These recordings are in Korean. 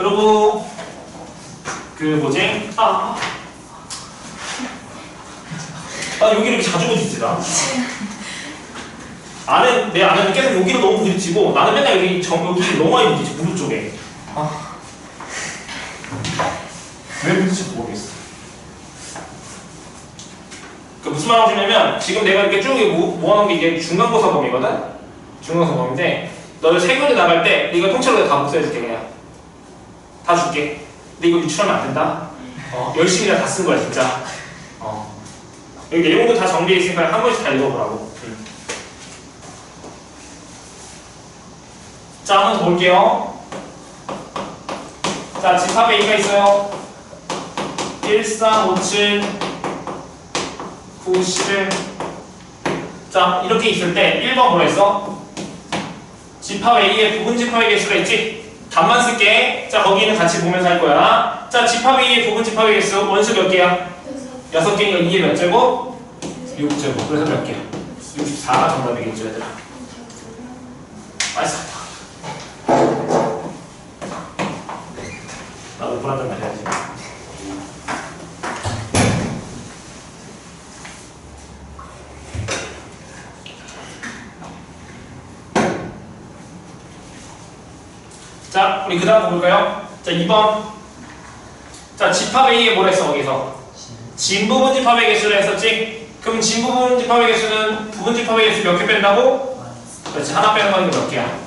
그리고 그 뭐지? 여기 이렇게 자주 부딪히지 나. 내 아내는 계속 여기로 너무 부딪히고 나는 맨날 여기 너무 많이 부딪히 무릎 쪽에. 왜 부딪힐지 모르겠어. 그 무슨 말 하고 싶냐면 지금 내가 이렇게 쭉 모아놓은 게 이게 중간고사 범위거든? 중간고사 범위인데 너를 세교대 나갈 때 이거 통째로 다 복사해줄게 그냥. 다 줄게. 근데 이거 유출하면 안 된다. 열심히 다 쓴 거야 진짜. 여기 내용도 다 정리해 있으니까 한 번씩 다 읽어보라고. 자, 한번 더 볼게요. 자, 집합 A가 있어요. 1, 3, 5, 7, 9, 11. 자, 이렇게 있을 때 1번 뭐라 했어? 집합 A의 부분 집합의 개수가 있지? 답만 쓸게. 자, 거기는 같이 보면서 할 거야. 자, 집합 A의 부분 집합의 개수 원수 몇 개야? 6개니까 2의 몇 제곱? 6제곱. 그래서 몇 개야? 64가 정답이겠죠, 얘들아. 맛있었다. 나도 물 한 잔 마셔야지. 자, 우리 그 다음 볼까요? 자, 2번. 자, 집합 A에 뭐라 했어, 거기서? 진부분 집합의 개수를 했었지? 그럼 진부분 집합의 개수는 부분 집합의 개수 몇 개 뺀다고? 그렇지, 하나 빼는 거는 몇 개야?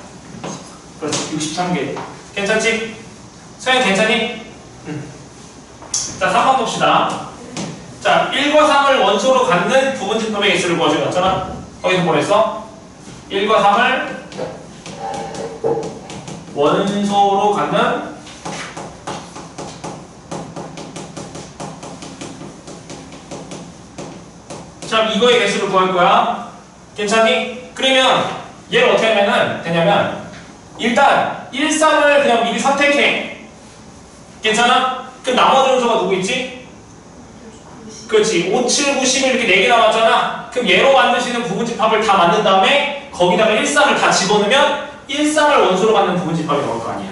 그렇지, 63개. 괜찮지? 서영 괜찮니? 자, 3번 봅시다. 자, 1과 3을 원소로 갖는 부분 집합의 개수를 구하셔놨잖아? 거기서 뭐라 했어? 1과 3을 원소로 갖는 자, 이거의 개수를 구할 거야. 괜찮니? 그러면 얘를 어떻게 하면 되냐면 일단 1, 3을 그냥 미리 선택해. 괜찮아? 그럼 나머지 원소가 누구 있지? 그렇지. 5, 7, 9, 11 이렇게 4개 남았잖아. 그럼 얘로 만드시는 부분집합을 다 만든 다음에 거기다가 1, 3을 다 집어넣으면 1, 3을 원소로 갖는 부분집합이 나올 거 아니야.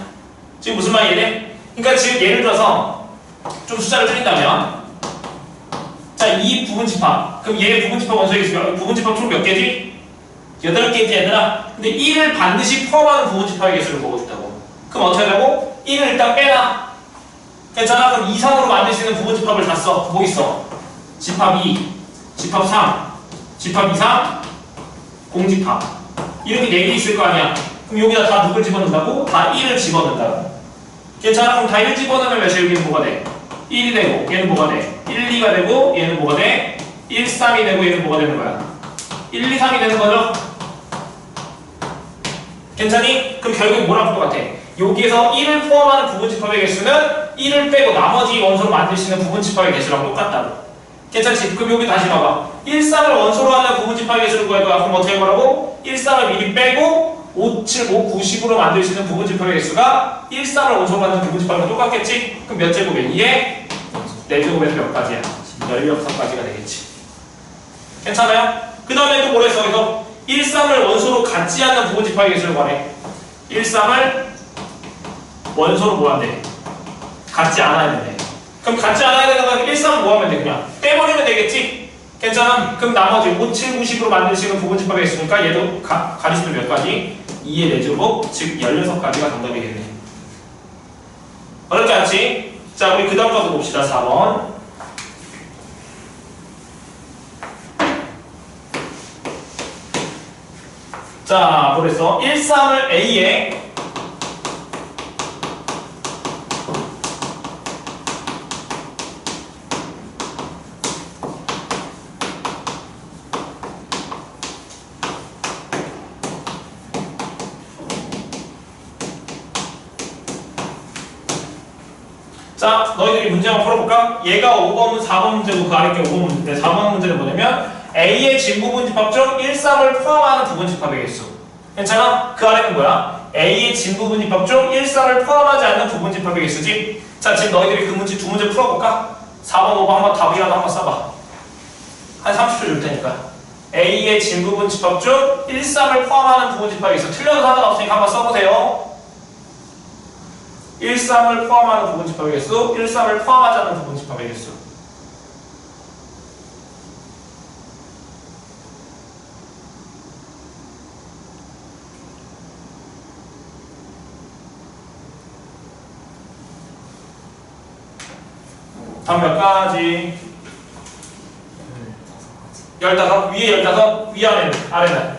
지금 무슨 말이 이해돼? 그러니까 지금 예를 들어서 좀 숫자를 줄인다면 자, 이 부분집합. 그럼 얘 부분집합 원소의 개수가 부분집합 총 몇 개지? 8개지 얘들아. 근데 1을 반드시 포함하는 부분집합의 개수를 보고 싶다고. 그럼 어떻게 하자고? 1을 일단 빼놔. 괜찮아? 그럼 이상으로 만들 수 있는 부분집합을 다 써. 뭐 있어? 집합 2, 집합 3, 집합 2, 3, 공집합. 이렇게 4개 있을 거 아니야. 그럼 여기다 다 누굴 집어넣는다고? 다 1을 집어넣는다고. 괜찮아? 그럼 다 1 집어넣으면 몇이야? 여기는 뭐가 돼? 1이 되고 얘는 뭐가 돼? 1, 2가 되고 얘는 뭐가 돼? 1, 3이 되고 얘는 뭐가 되는 거야? 1, 2, 3이 되는 거죠? 괜찮니? 그럼 결국 뭐랑 볼 것 같아? 여기에서 1을 포함하는 부분집합의 개수는 1을 빼고 나머지 원소로 만드시는 부분집합의 개수랑 똑같다고. 괜찮지? 그럼 여기 다시 봐봐. 1, 3을 원소로 하는 부분집합의 개수를 구할 거야. 그럼 어떻게 하라고? 1, 3을 미리 빼고 5, 7, 5, 9, 10으로 만드시는 부분집합의 개수가 1, 3을 원소로 하는 부분집합이랑 똑같겠지? 그럼 몇 제곱이야? 2에 4제곱에서 몇 가지야? 16가지가 되겠지. 괜찮아요? 그 다음에 또 뭐라 했어? 그래서 1, 3을 원소로 갖지 않는 부분집합의 개수를 구하래. 1, 3을 원소로 뭐 한대? 갖지 않아야 된대. 그럼 갖지 않아야 되는 건 1, 3을 뭐 하면 돼? 그냥 빼버리면 되겠지? 괜찮아? 그럼 나머지 5, 7, 9, 10으로 만드시는 부분집합이 있으니까 얘도 가리수는 몇 가지? 2의 4제곱, 즉 16가지가 정답이겠네. 어렵지 않지? 자, 우리 그 다음 것도 봅시다. 4번. 자, 뭐랬어? 1, 3을 A에 자, 너희들이 문제 한번 풀어볼까? 얘가 5번, 4번 문제고 그 아래 게 5번 문제인데 4번 문제는 뭐냐면 A의 진부분집합 중 1, 3을 포함하는 부분집합의 개수. 괜찮아? 그 아래는 뭐야? A의 진부분집합 중 1, 3을 포함하지 않는 부분집합의 개수지? 자, 지금 너희들이 그 문제 두 문제 풀어볼까? 4번, 5번 한번 답이라도 한번 써봐. 한 30초 줄 테니까. A의 진부분집합 중 1, 3을 포함하는 부분집합의 개수. 틀려도 상관없으니까 한번 써보세요. 1, 3을 포함하는 부분집합의 개수, 1, 3을 포함하지 않는 부분집합의 개수. 다음 몇 가지? 15, 위에 15, 위아래는, 아래는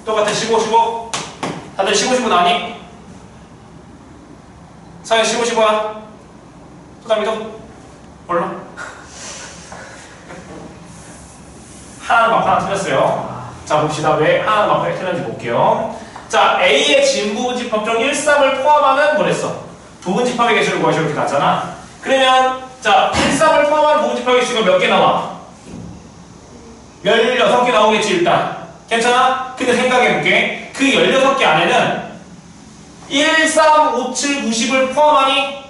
똑같아. 15, 15. 다들 15, 15 나니? 사연 15, 15야? 소담이도? 몰라? 하나는 맞고 하나 틀렸어요. 자, 봅시다. 왜 하나는 맞고 하나 틀렸는지 볼게요. 자, A의 진부분집합 중 1, 3을 포함하는 뭐랬어? 부분집합의 개수를 구하시오. 이렇게 나왔잖아. 그러면 자, 1, 3을 포함한 부분집합의 개수가 몇 개 나와? 16개 나오겠지 일단. 괜찮아? 근데 생각해볼게. 그 16개 안에는 1, 3, 5, 7, 9, 10을 포함하니?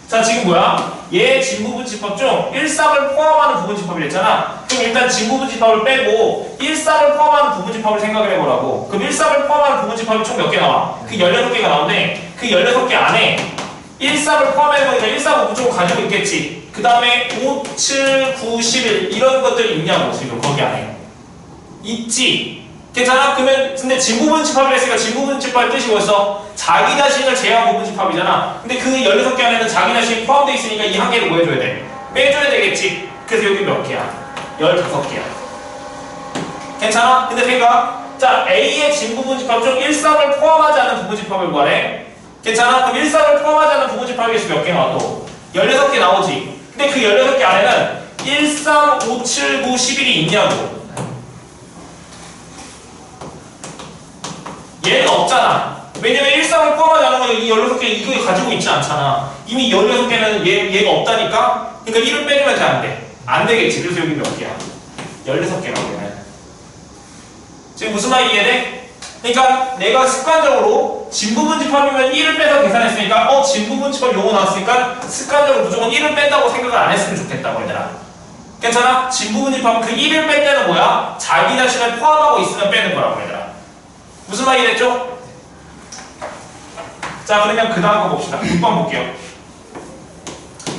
자, 지금 뭐야? 얘 진부분집합 중 1, 3을 포함하는 부분집합이랬잖아. 그럼 일단 진부분집합을 빼고 1, 3을 포함하는 부분집합을 생각을 해보라고. 그럼 1, 3을 포함하는 부분집합이 총 몇 개 나와? 그 16개가 나오는데 그 16개 안에 1, 3을 포함해보니까 1, 3, 5 무조건 가지고 있겠지. 그 다음에 5, 7, 9, 11 이런 것들이 있냐고 지금 거기 안에. 있지. 괜찮아? 그러면 근데 진부분집합을 했으니까 진부분집합의 뜻이 뭐였어? 자기 자신을 제외한 부분집합이잖아. 근데 그 16개 안에는 자기 자신이 포함되어 있으니까 이 한 개를 뭐 해줘야 돼? 빼줘야 되겠지. 그래서 여기 몇 개야? 15개야. 괜찮아? 근데 생각. 자, A의 진부분집합 중 1, 3을 포함하지 않은 부분집합을 구하래. 괜찮아? 그럼 1, 3을 포함하지 않은 부분집합의 개수 몇 개 나와 또? 16개 나오지. 근데 그 16개 안에는 1, 3, 5, 7, 9, 11이 있냐고. 얘는 없잖아. 왜냐면 1, 3을 포함하지 않은 거는 이 16개 이거 가지고 있지 않잖아. 이미 16개는 얘가 없다니까? 그러니까 1을 빼주면 돼, 안 돼? 안 되겠지. 그래서 여기 몇 개야? 16개라고 얘는. 지금 무슨 말이 이해돼? 그러니까 내가 습관적으로 진부분집합이면 1을 빼서 계산했으니까 진부분집합 용어 나왔으니까 습관적으로 무조건 1을 뺀다고 생각을 안 했으면 좋겠다고 얘들아. 괜찮아? 진부분집합은 그 1을 뺄 때는 뭐야? 자기 자신을 포함하고 있으면 빼는 거라고 얘들아. 무슨 말이 됐죠? 자, 그러면 그 다음 거 봅시다. 6번 볼게요.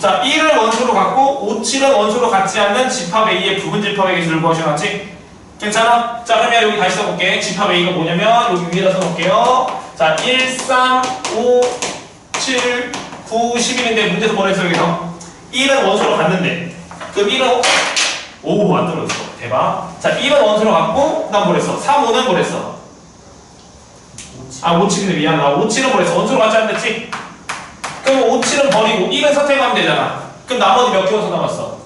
자, 1을 원소로 갖고 5, 7은 원소로 갖지 않는 집합 A의 부분집합의 개수를 구하셔놨지? 괜찮아? 자, 그러면 여기 다시 써볼게. 집합 A가 뭐냐면 여기 위에다 써놓을게요. 자, 1, 3, 5, 7, 9, 11인데 문제에서 뭐라 했어 여기서? 1은 원소로 갔는데 그럼 1은 오, 안 떨어졌어. 대박. 자, 1은 원소로 갖고 난 뭐랬어? 3, 5는 뭐랬어? 5, 7인데 미안하다. 5, 7은 뭐랬어? 원소로 갖지 않았지? 그럼 5, 7은 버리고 1은 선택하면 되잖아. 그럼 나머지 몇 개 원소 남았어?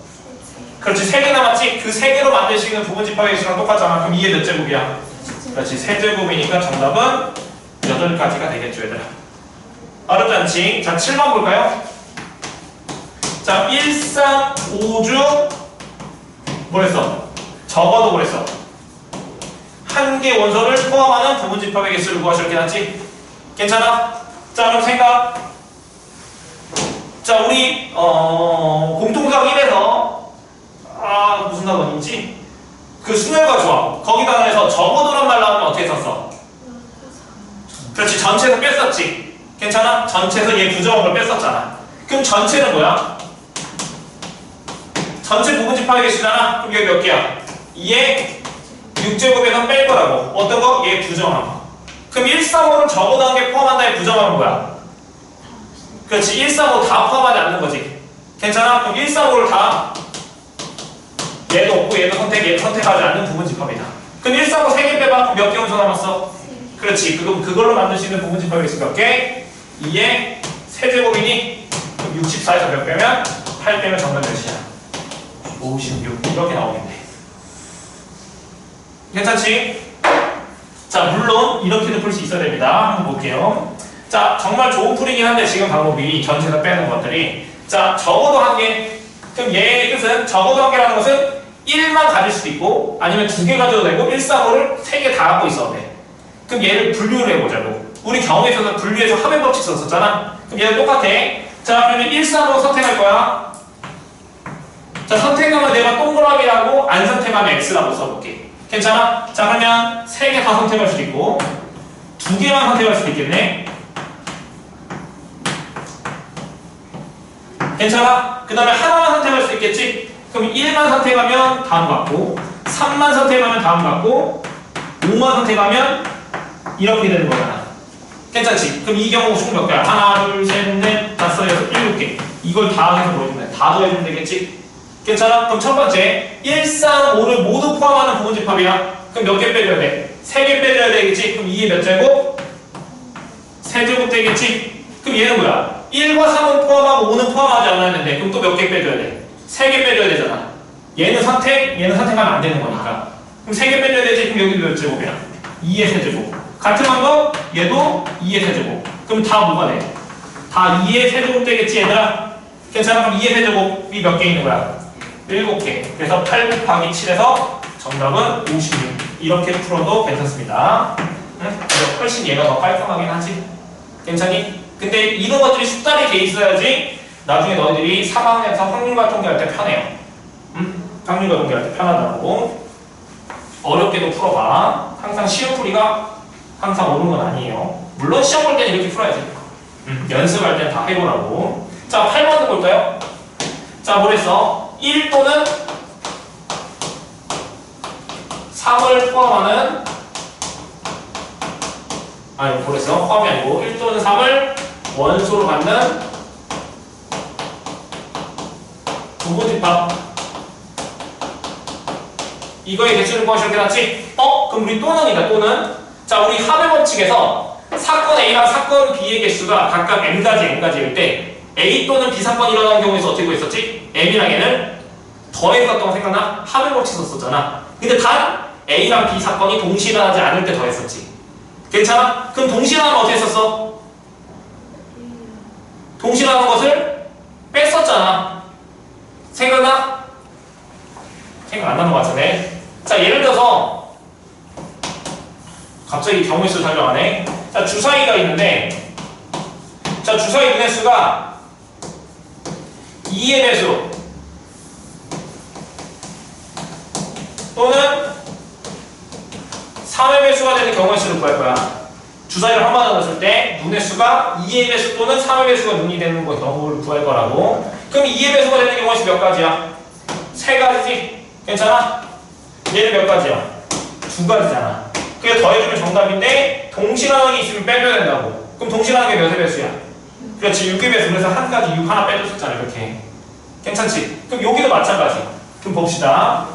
그렇지, 3개 남았지? 그 3개로 만들 수 있는 부분집합의 개수랑 똑같잖아. 그럼 2의 몇 제곱이야? 그렇지, 3제곱이니까 정답은 8가지가 되겠죠, 얘들아. 어렵지 않지? 자, 7번 볼까요? 자, 1, 3, 5 중 뭐랬어? 적어도 뭐랬어? 한 개 원소를 포함하는 부분집합의 개수를 구하시렇게 해놨지? 괜찮아? 자, 그럼 생각. 자, 우리 공통상 1에서 무슨 단원인지 그 순열과 조합 거기다 해서 적어도란 말 나오면 어떻게 썼어? 그렇지, 전체에서 뺐었지. 괜찮아? 전체에서 얘 부정한 걸 뺐었잖아. 그럼 전체는 뭐야? 전체 부분집합의 개수잖아. 그럼 여기 몇 개야? 얘 6제곱에서 뺄 거라고. 어떤 거? 얘 부정한 거. 그럼 1, 3, 5를 적어도 한 개 포함한다에 부정하면 뭐야? 그렇지, 1, 3, 5 다 포함하지 않는 거지. 괜찮아? 그럼 1, 3, 5를 다 얘도 없고 얘도 얘도 선택하지 않는 부분집합이다. 그럼 1, 3, 5 3개 빼봐. 그럼 몇 개 원소 남았어? 그렇지, 그걸로 만들 수 있는 부분집합의 개수 몇 개? 2의 세제곱이니 64에서 몇 빼면? 8 빼면 정답 몇이야? 56 이렇게 나오겠네. 괜찮지? 자, 물론 이렇게도 풀 수 있어야 됩니다. 한번 볼게요. 자, 정말 좋은 풀이긴 한데 지금 방법이 전체에서 빼는 것들이 자, 적어도 한 개. 그럼 얘의 뜻은 적어도 한 개라는 것은 1만 가질 수도 있고 아니면 2개 가져도 되고 1, 3, 5를 3개 다 갖고 있어도 돼. 그럼 얘를 분류를 해보자고. 우리 경우에서는 분류해서 합의 법칙 썼었잖아. 그럼 얘는 똑같아. 자, 그러면 1, 3, 5 선택할 거야. 자, 선택하면 내가 동그라미라고 안 선택하면 X라고 써볼게. 괜찮아? 자, 그러면 3개 다 선택할 수도 있고 2개만 선택할 수도 있겠네. 괜찮아? 그 다음에 하나만 선택할 수 있겠지? 그럼 1만 선택하면 다음 같고 3만 선택하면 다음 같고 5만 선택하면 이렇게 되는 거잖아. 괜찮지? 그럼 이 경우 총 몇 개야? 하나, 둘, 셋, 넷, 다섯, 여섯, 일곱 개. 이걸 다 해서 보여주면 돼. 다 더해주면 되겠지? 괜찮아? 그럼 첫 번째 1, 3, 5를 모두 포함하는 부분집합이야. 그럼 몇 개 빼줘야 돼? 3개 빼줘야 되겠지? 그럼 2의 몇 제곱? 세제곱 되겠지? 그럼 얘는 뭐야? 1과 3은 포함하고 5는 포함하지 않아야 되는데 그럼 또 몇 개 빼줘야 돼? 3개 빼줘야 되잖아. 얘는 선택하면 안 되는 거니까. 그럼 3개 빼줘야 되지? 그럼 여기 몇 제곱이야? 2의 세제곱. 같은 방법 얘도 2의 세제곱. 그럼 다 뭐가 돼? 다 2의 세제곱 되겠지 얘들아? 괜찮아? 그럼 2의 세제곱이 몇 개 있는 거야? 7개. 그래서 8 곱하기 7에서 정답은 56. 이렇게 풀어도 괜찮습니다. 응? 훨씬 얘가 더 깔끔하긴 하지. 괜찮니? 근데 이런 것들이 숙달이 돼 있어야지 나중에 너희들이 3학년에서 확률과 통계할 때 편해요. 응? 확률과 통계할 때 편하다고. 어렵게도 풀어봐. 항상 시험 풀이가 항상 오는 건 아니에요. 물론 시험 볼 때는 이렇게 풀어야지. 연습할 때는 다 해보라고. 자, 8번도 볼까요? 자, 뭐랬어? 1 또는 3을 포함하는 아니, 뭐랬어? 포함이 아니고 1 또는 3을 원소로 갖는 부분집합. 이거의 개수는 무엇이렇게 났지? 그럼 우리 또는이다. 또는. 자, 우리 합의 법칙에서 사건 A랑 사건 B의 개수가 각각 M가지일 때 A 또는 B 사건이 일어나는 경우에서 어떻게 구했었지? M이랑 N을 더했었던 거 생각나? 합의 법칙 썼었잖아. 근데 단 A랑 B 사건이 동시에 일어나지 않을 때 더했었지. 괜찮아? 그럼 동시에 일어나면 어떻게 했었어? 동시에 일어나는 것을 뺐었잖아. 생각나? 생각 안 나는 것 같은데. 자, 예를 들어서 갑자기 경우의 수 설명하네. 자, 주사위가 있는데 자, 주사위 분의 수가 2의 배수 또는 3의 배수가 되는 경우의 수를 구할 거야. 주사위를 한 번 넣었을 때 눈의 수가 2의 배수 또는 3의 배수가 눈이 되는 경우를 구할 거라고. 그럼 2의 배수가 되는 경우의 수 몇 가지야? 3가지지? 괜찮아? 얘는 몇 가지야? 2가지잖아. 그게 더해주면 정답인데 동시라는 게 있으면 빼줘야 된다고. 그럼 동시라는 게 몇의 배수야? 그렇지, 6의 배수. 그래서 한 가지 6 하나 빼줬었잖아. 이렇게. 괜찮지? 그럼 여기도 마찬가지. 그럼 봅시다.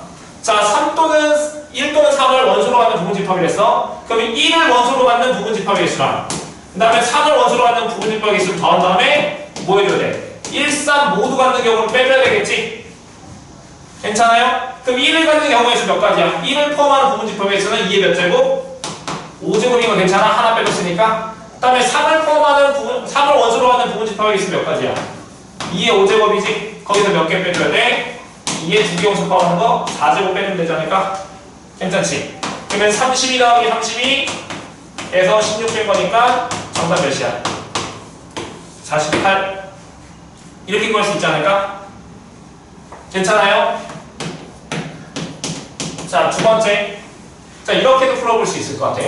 자, 3 또는 1 또는 3을 원소로 갖는 부분집합이랬어. 그러면 1을 원소로 갖는 부분집합의 개수랑 그 다음에 3을 원소로 갖는 부분집합의 개수를 더한 다음에 뭐 해줘야 돼? 1, 3 모두 갖는 경우를 빼줘야 되겠지? 괜찮아요? 그럼 1을 갖는 경우의 수 몇 가지야? 1을 포함하는 부분집합의 개수는 2의 몇 제곱? 5제곱인 거 괜찮아? 하나 빼줬으니까. 그 다음에 3을 포함하는 3을 원소로 갖는 부분집합의 개수 몇 가지야? 2의 5제곱이지? 거기서 몇 개 빼줘야 돼? 2의 2개 원소 포함하는 거 4제곱 빼주면 되지 않을까? 괜찮지? 그러면 32 더하기 32에서 16 뺄 거니까 정답 몇이야? 48. 이렇게 구할 수 있지 않을까? 괜찮아요? 자, 두 번째. 자, 이렇게도 풀어볼 수 있을 것 같아.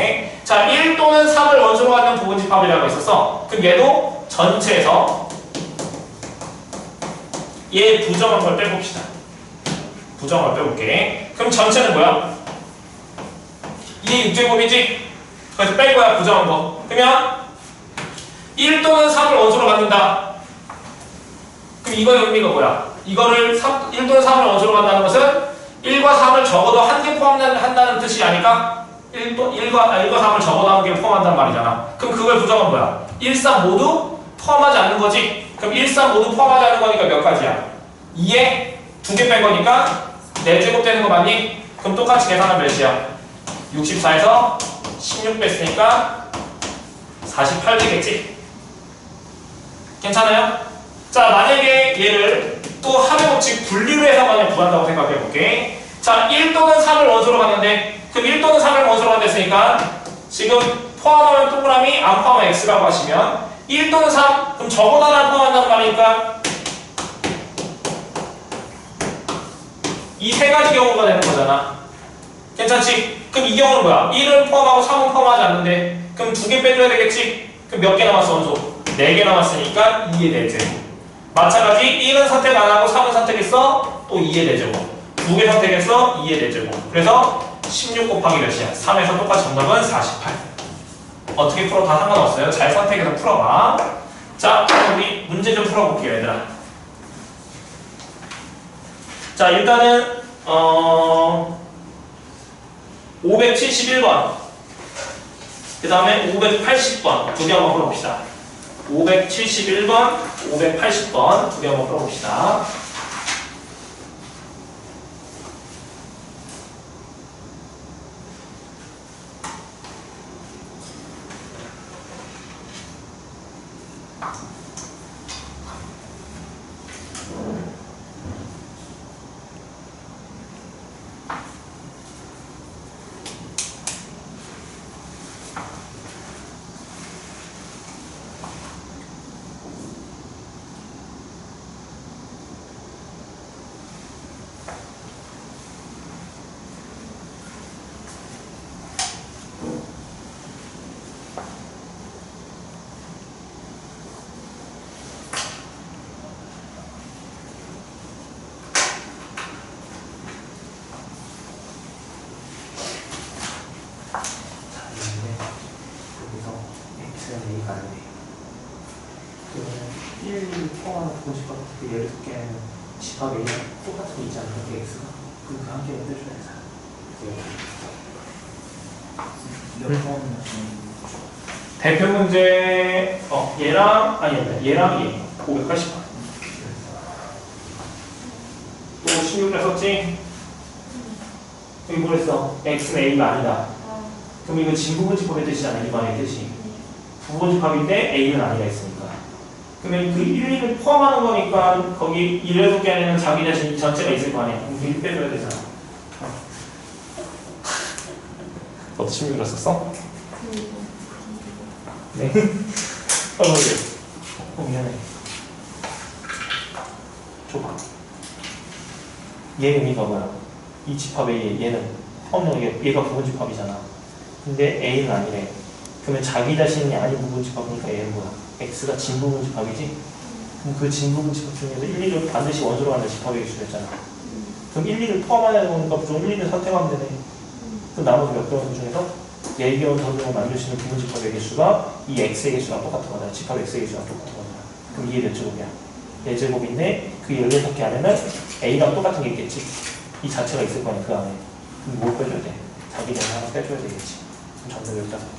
자, 1 또는 3을 원소로 갖는 부분집합이라고 했었어. 그럼 얘도 전체에서 얘 부정한 걸 빼봅시다. 부정한 걸 빼볼게. 그럼 전체는 뭐야? 2의 6제곱이지? 그래서 뺄 거야, 부정한 거. 그러면 1 또는 3을 원소로 갖는다. 그럼 이거의 의미가 뭐야? 이거를 1 또는 3을 원소로 갖는다는 것은 1과 3을 적어도 한 개 포함한다는 뜻이 아닐까? 1과 3을 적어도 한 개 포함한다는 말이잖아. 그럼 그걸 부정은 뭐야? 1, 3 모두 포함하지 않는 거지? 그럼 1, 3 모두 포함하지 않는 거니까 몇 가지야? 2에 2개 뺀 거니까 4제곱 되는 거 맞니? 그럼 똑같이 계산하면 몇이야? 64에서 16 뺐으니까 48 되겠지? 괜찮아요? 자, 만약에 얘를 또 합의 법칙 분리로 해서 만약 구한다고 생각해 볼게. 자, 1 또는 3을 원소로 갔는데 그럼 1 또는 3을 원소로 갔댔으니까 지금 포함하면 동그라미 안 포함하면 x라고 하시면 1 또는 3 그럼 적어도 하나 포함한다는 말이니까 이 세 가지 경우가 되는 거잖아. 괜찮지? 그럼 이 경우는 뭐야? 1을 포함하고 3은 포함하지 않는데 그럼 2개 빼줘야 되겠지? 그럼 몇 개 남았어 원소? 4개 남았으니까 2의 4제. 마찬가지 1은 선택 안 하고 3은 선택했어? 또 2의 대제곱. 2개 선택했어? 2의 대제곱. 그래서 16 곱하기 몇이야? 3에서 똑같이 정답은 48. 어떻게 풀어? 다 상관없어요. 잘 선택해서 풀어봐. 자, 그럼 우리 문제 좀 풀어볼게요, 얘들아. 자, 일단은 571번 그 다음에 580번 두 개 한번 풀어봅시다. 571번, 580번 두 개 한번 풀어봅시다. 예를 들게 집합 A랑 똑같은 게 있잖아. 그 X가 그 함께 만들어줘야 돼. 대표 문제 얘랑 얘랑 얘 580번 또 16을 썼지? 여기 뭐랬어? X는 A가 아니다. 그럼 이거 진부분집합의 뜻이잖아. 이 말의 뜻이 부분집합인데 A는 아니라 했으니까. 그러면 그 1, 2를 포함하는 거니까 거기 1, 6개 안에는 자기 자신 전체가 있을 거 아니야. 그럼 1 빼줘야 되잖아. 너도 16을 썼어? 네. 미안해. 줘봐. 얘 의미가 뭐야? 이 집합의 얘는 얘가 부분집합이잖아. 근데 A는 아니래. 그러면 자기 자신이 아닌 부분집합이니까 얘는 뭐야? X가 진부분집합이지? 그럼 그 진부분집합 중에서 1, 2를 반드시 원소로 가는 집합의 개수였잖아. 그럼 1, 2를 포함하는 거니까 무조건 1, 2를 선택하면 되네. 그럼 나머지 몇 개원 중에서 4개원 선택을 만들 수 있는 부분집합의 개수가 이 X의 개수랑 똑같은 거잖아. 집합 X의 개수랑 똑같은 거잖아. 그럼 이게 몇 제곱이야? 4제곱인데 그 16개 안에는 A랑 똑같은 게 있겠지? 이 자체가 있을 거니까 그 안에. 그럼 뭘 빼줘야 돼? 자기 전에 하나 빼줘야 되겠지. 그럼 전부 여기다 쓸게.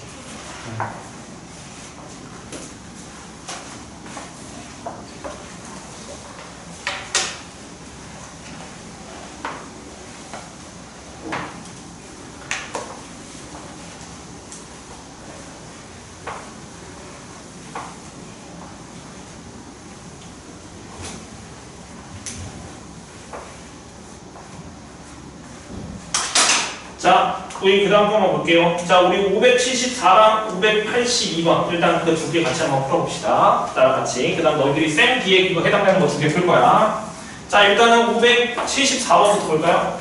자, 우리 그 다음 거 한번 볼게요. 자, 우리 574랑 582번 일단 그 두 개 같이 한번 풀어봅시다. 나랑 같이. 그 다음 너희들이 쌤 뒤에 그거 해당되는 거 두 개 풀 거야. 자, 일단은 574번부터 볼까요?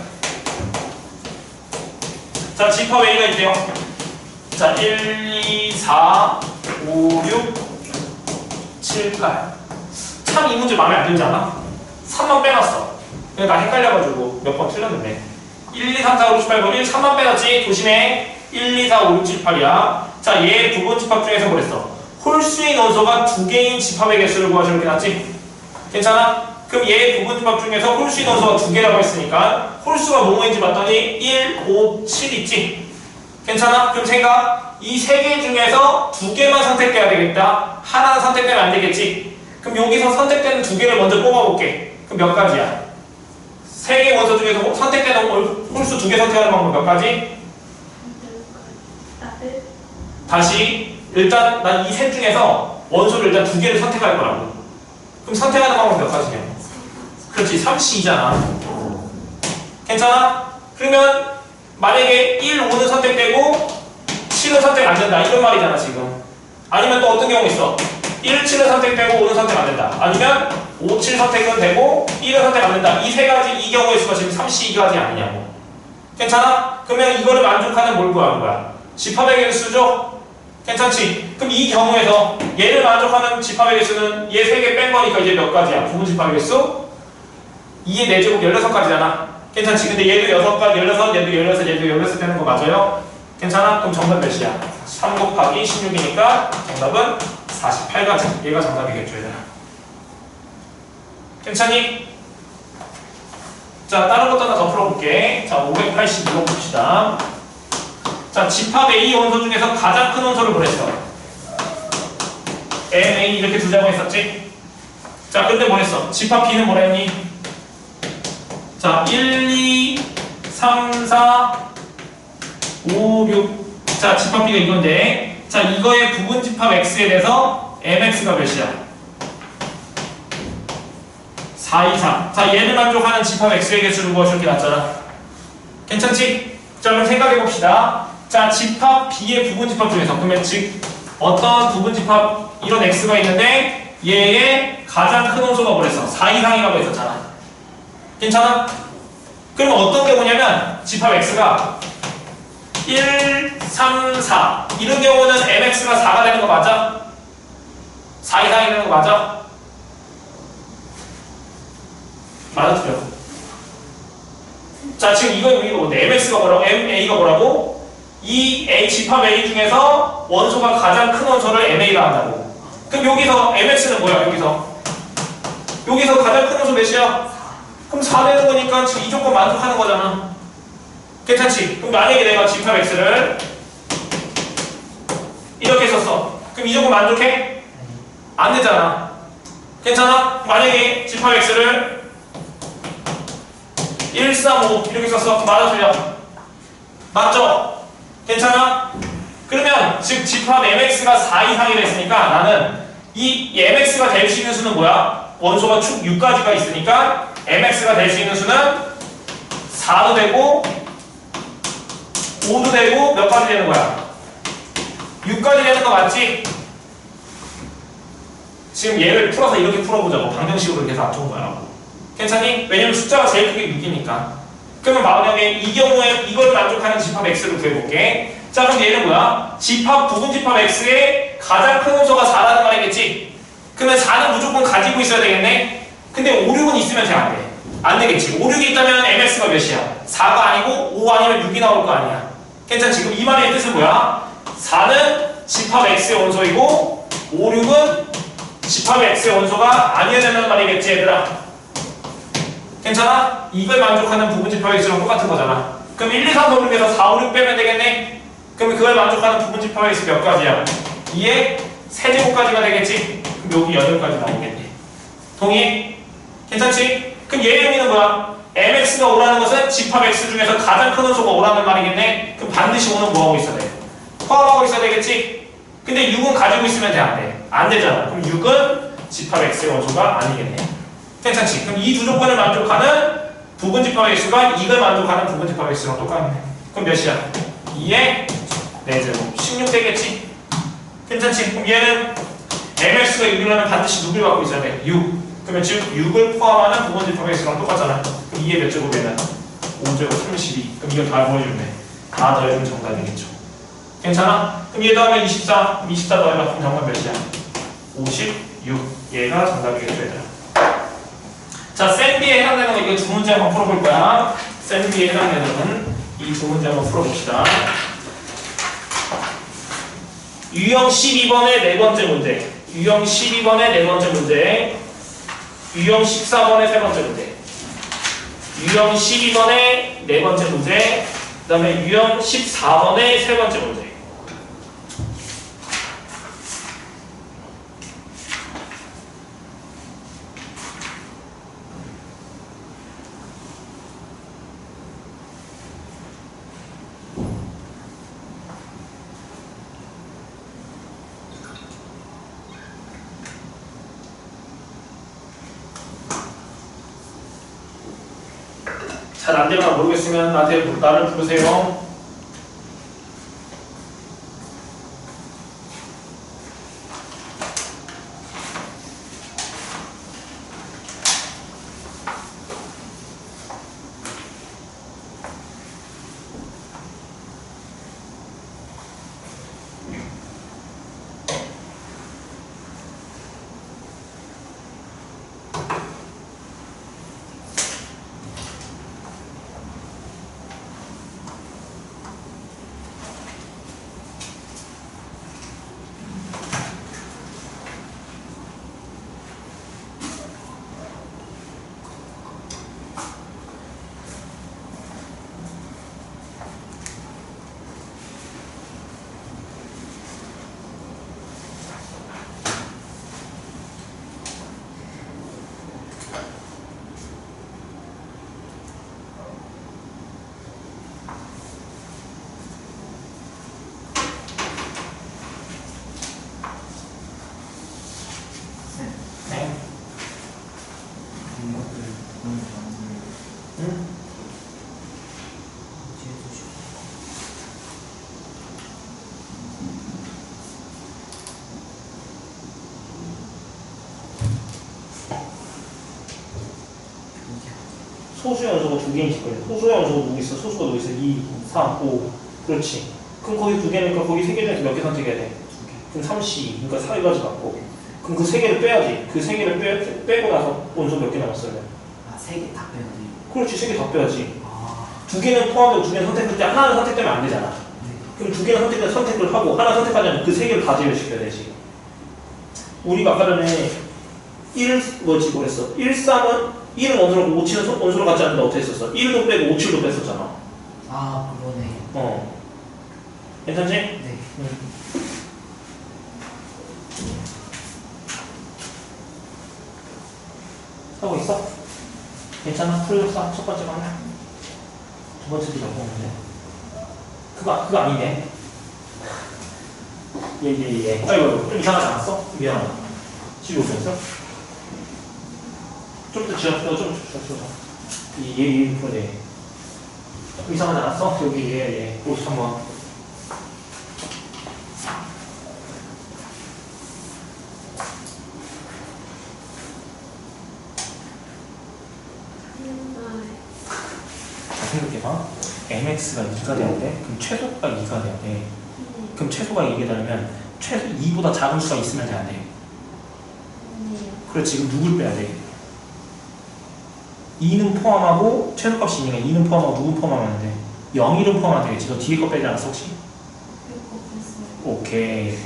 자, 집합 A가 있대요. 자, 1, 2, 4, 5, 6, 7, 8. 참 이 문제 마음에 안 들지 않아? 3만 빼놨어. 나 헷갈려가지고 몇 번 틀렸는데. 1, 2, 3, 4, 5, 6, 7, 8, 9, 1, 3만 빼놨지? 조심해. 1, 2, 4, 5, 6, 7, 8이야. 자, 얘 부분 집합 중에서 뭐랬어? 홀수인 원소가 2개인 집합의 개수를 구하시면 이렇게 났지? 괜찮아? 그럼 얘 부분 집합 중에서 홀수인 원소가 2개라고 했으니까 홀수가 뭐뭐인지 봤더니 1, 5, 7 있지? 괜찮아? 그럼 생각. 이 3개 중에서 2개만 선택돼야 되겠다. 하나는 선택되면 안 되겠지? 그럼 여기서 선택되는 2개를 먼저 뽑아볼게. 그럼 몇 가지야? 3개 원소 중에서 선택되는 홀수 2개 선택하는 방법 몇 가지? 다시 일단 난 이 셋 중에서 원소를 일단 2개를 선택할 거라고. 그럼 선택하는 방법 몇 가지냐? 그렇지, 3C이잖아. 괜찮아? 그러면 만약에 1, 5는 선택되고 7은 선택 안 된다 이런 말이잖아 지금. 아니면 또 어떤 경우 있어? 1, 7은 선택되고 5는 선택 안 된다. 아니면 5, 7 선택은 되고 1은 선택 안 된다. 이 세 가지, 이 경우의 수가 지금 3C2가지 아니냐고. 괜찮아? 그러면 이거를 만족하는 뭘 구하는 거야? 집합의 개수죠? 괜찮지? 그럼 이 경우에서 얘를 만족하는 집합의 개수는 얘 3개 뺀 거니까 이제 몇 가지야? 부분 집합의 개수? 2의 4제곱 16가지잖아. 괜찮지? 근데 얘도 6가지, 16, 얘도 16, 얘도 16 되는 거 맞아요? 괜찮아? 그럼 정답 몇이야? 3 곱하기 16이니까 정답은 48가지. 얘가 정답이겠죠, 얘들아. 괜찮니? 자, 다른 것도 하나 더 풀어볼게. 자, 582번 봅시다. 자, 집합 A 원소 중에서 가장 큰 원소를 보냈어. MA 이렇게 두자고 했었지? 자, 근데 뭐 했어? 집합 B는 뭐라 했니? 자, 1, 2, 3, 4, 5, 6. 자, 집합 B가 이건데. 자, 이거의 부분 집합 X에 대해서 MX가 몇이야? 4 이상. 자, 얘를 만족하는 집합 X의 개수를 구하실 게 낫잖아. 괜찮지? 자, 그럼 생각해 봅시다. 자, 집합 B의 부분 집합 중에서 그러면 즉 어떤 부분 집합 이런 X가 있는데 얘의 가장 큰 원소가 뭐랬어? 4 이상이라고 했었잖아. 괜찮아? 그럼 어떤 경우냐면 집합 X가 1, 3, 4 이런 경우는 MX가 4가 되는 거 맞아? 4 이상이 되는 거 맞아? 맞아, 틀려. 자, 지금 이거 뭔데? MX가 뭐라고? MA가 뭐라고? 이 A, 집합 A 중에서 원소가 가장 큰 원소를 MA라 한다고. 그럼 여기서 MX는 뭐야? 여기서 가장 큰 원소 몇이야? 그럼 4 되는 거니까 지금 이 조건 만족하는 거잖아. 괜찮지? 그럼 만약에 내가 집합 X를 이렇게 썼어. 그럼 이 조건 만족해? 안 되잖아. 괜찮아? 만약에 집합 X를 1, 3, 5 이렇게 썼어. 맞아, 틀려? 맞죠? 괜찮아? 그러면 즉 집합 MX가 4 이상이 됐으니까 나는 이 MX가 될 수 있는 수는 뭐야? 원소가 축 6가지가 있으니까 MX가 될 수 있는 수는 4도 되고 5도 되고 몇 가지 되는 거야? 6가지 되는 거 맞지? 지금 얘를 풀어서 이렇게 풀어보자고. 방정식으로 이렇게 해서 맞춘 거야. 괜찮니? 왜냐면 숫자가 제일 크게 6이니까. 그러면 만약에 이 경우에 이걸 만족하는 집합 X를 구해볼게. 자, 그럼 얘는 뭐야? 집합, 부분 집합 X의 가장 큰 원소가 4라는 말이겠지? 그러면 4는 무조건 가지고 있어야 되겠네? 근데 5, 6은 있으면 잘 안 돼. 안 되겠지. 5, 6이 있다면 MX가 몇이야? 4가 아니고 5 아니면 6이 나올 거 아니야. 괜찮지? 그럼 이 말의 뜻은 뭐야? 4는 집합 X의 원소이고 5, 6은 집합 X의 원소가 아니어야 된다는 말이겠지, 얘들아? 괜찮아? 이걸 만족하는 부분 집합 X랑 똑같은 거잖아. 그럼 1, 2, 3, 4, 5, 6에서 4, 5, 6 빼면 되겠네? 그럼 그걸 만족하는 부분 집합 X 몇 가지야? 2의 세제곱까지가 되겠지? 그럼 여기 8가지 나오겠네. 동의해? 괜찮지? 그럼 얘의 의미는 뭐야? MX가 오라는 것은 집합 X 중에서 가장 큰 원소가 오라는 말이겠네? 그럼 반드시 5는 뭐하고 있어야 돼? 포함하고 있어야 되겠지? 근데 6은 가지고 있으면 돼, 안 돼? 안 되잖아. 그럼 6은 집합 X의 원소가 아니겠네. 괜찮지? 그럼 이 두 조건을 만족하는 부분 집합 X가 이걸 만족하는 부분 집합 X랑 똑같네. 그럼 몇이야? 2의 4제곱 16 되겠지? 괜찮지? 그럼 얘는 MX가 6이라면 반드시 누굴 갖고 있어야 돼? 6. 그러면 즉 6을 포함하는 부분 집합 X랑 똑같잖아. 그럼 2의 몇 제곱이면 5제곱 32. 그럼 이걸 다 보여주면 다 더해주면 정답이겠죠. 괜찮아? 그럼 얘 다음에 24. 그럼 24 더해봐. 그럼 정답 몇이야? 56. 얘가 정답이겠죠, 얘들아. 자, 샌비에 해당되는 거 이거 두 문제 한번 풀어볼 거야. 샌비에 해당되는 이 두 문제 한번 풀어봅시다. 유형 12번의 네 번째 문제, 유형 12번의 네 번째 문제, 유형 14번의 세 번째 문제, 유형 12번의 네 번째 문제, 그 다음에 유형 14번의 세 번째 문제. 잘 안되거나 모르겠으면 나를 부르세요. 소수의 원소가 두 개인 거예요. 소수의 원소가 누구 있어? 소수가 누구 있어? 2, 3, 5. 그렇지. 그럼 거기 두 개니까 거기 세 개 중에서 몇 개 선택해야 돼? 그럼 3C. 그러니까 4가지 갖고. 그럼 그 세 개를 빼야지. 그 세 개를 빼고 나서 원소 몇 개 남았어요? 아, 3개 다 빼야지. 그렇지. 세 개 다 빼야지. 아, 두 개는 포함되고 두 개는 선택할 때 하나는 선택되면 안 되잖아. 네. 그럼 두 개는 선택을 하고 하나 선택하자면 그 세 개를 다 제외시켜야 되지. 우리가 아까 전에 1, 3은 1은 원소로 5, 7은 원소로 갖지 않는데 어떻게 했었어? 1도 빼고 5, 7도 뺐었잖아. 아, 그러네. 괜찮지? 네. 하고 있어? 괜찮아? 풀렸어? 첫 번째 거는? 두 번째도 적었는데. 그거 아니네. 예. 아이고, 좀 이상하지 않았어? 미안하다. 집에 오셨어? 좀 더 지었어. 좀 그러네. 좀 이상하지 않았어? 여기 53번. 자, 생각해봐. mx가 2가 돼야 돼. 그럼 최소가 2가 돼야 돼. 그럼 최소가 2게 되려면 최소 2보다 작은 수가 있으면 돼야 돼. 그렇지. 그럼 누굴 빼야 돼? 2는 포함하고 최소값이 있으니까 2는 포함하고 누구 포함하면 돼? 0, 1은 포함하면 되겠지. 너 뒤에 거 빼지 않았어 혹시? 오케이.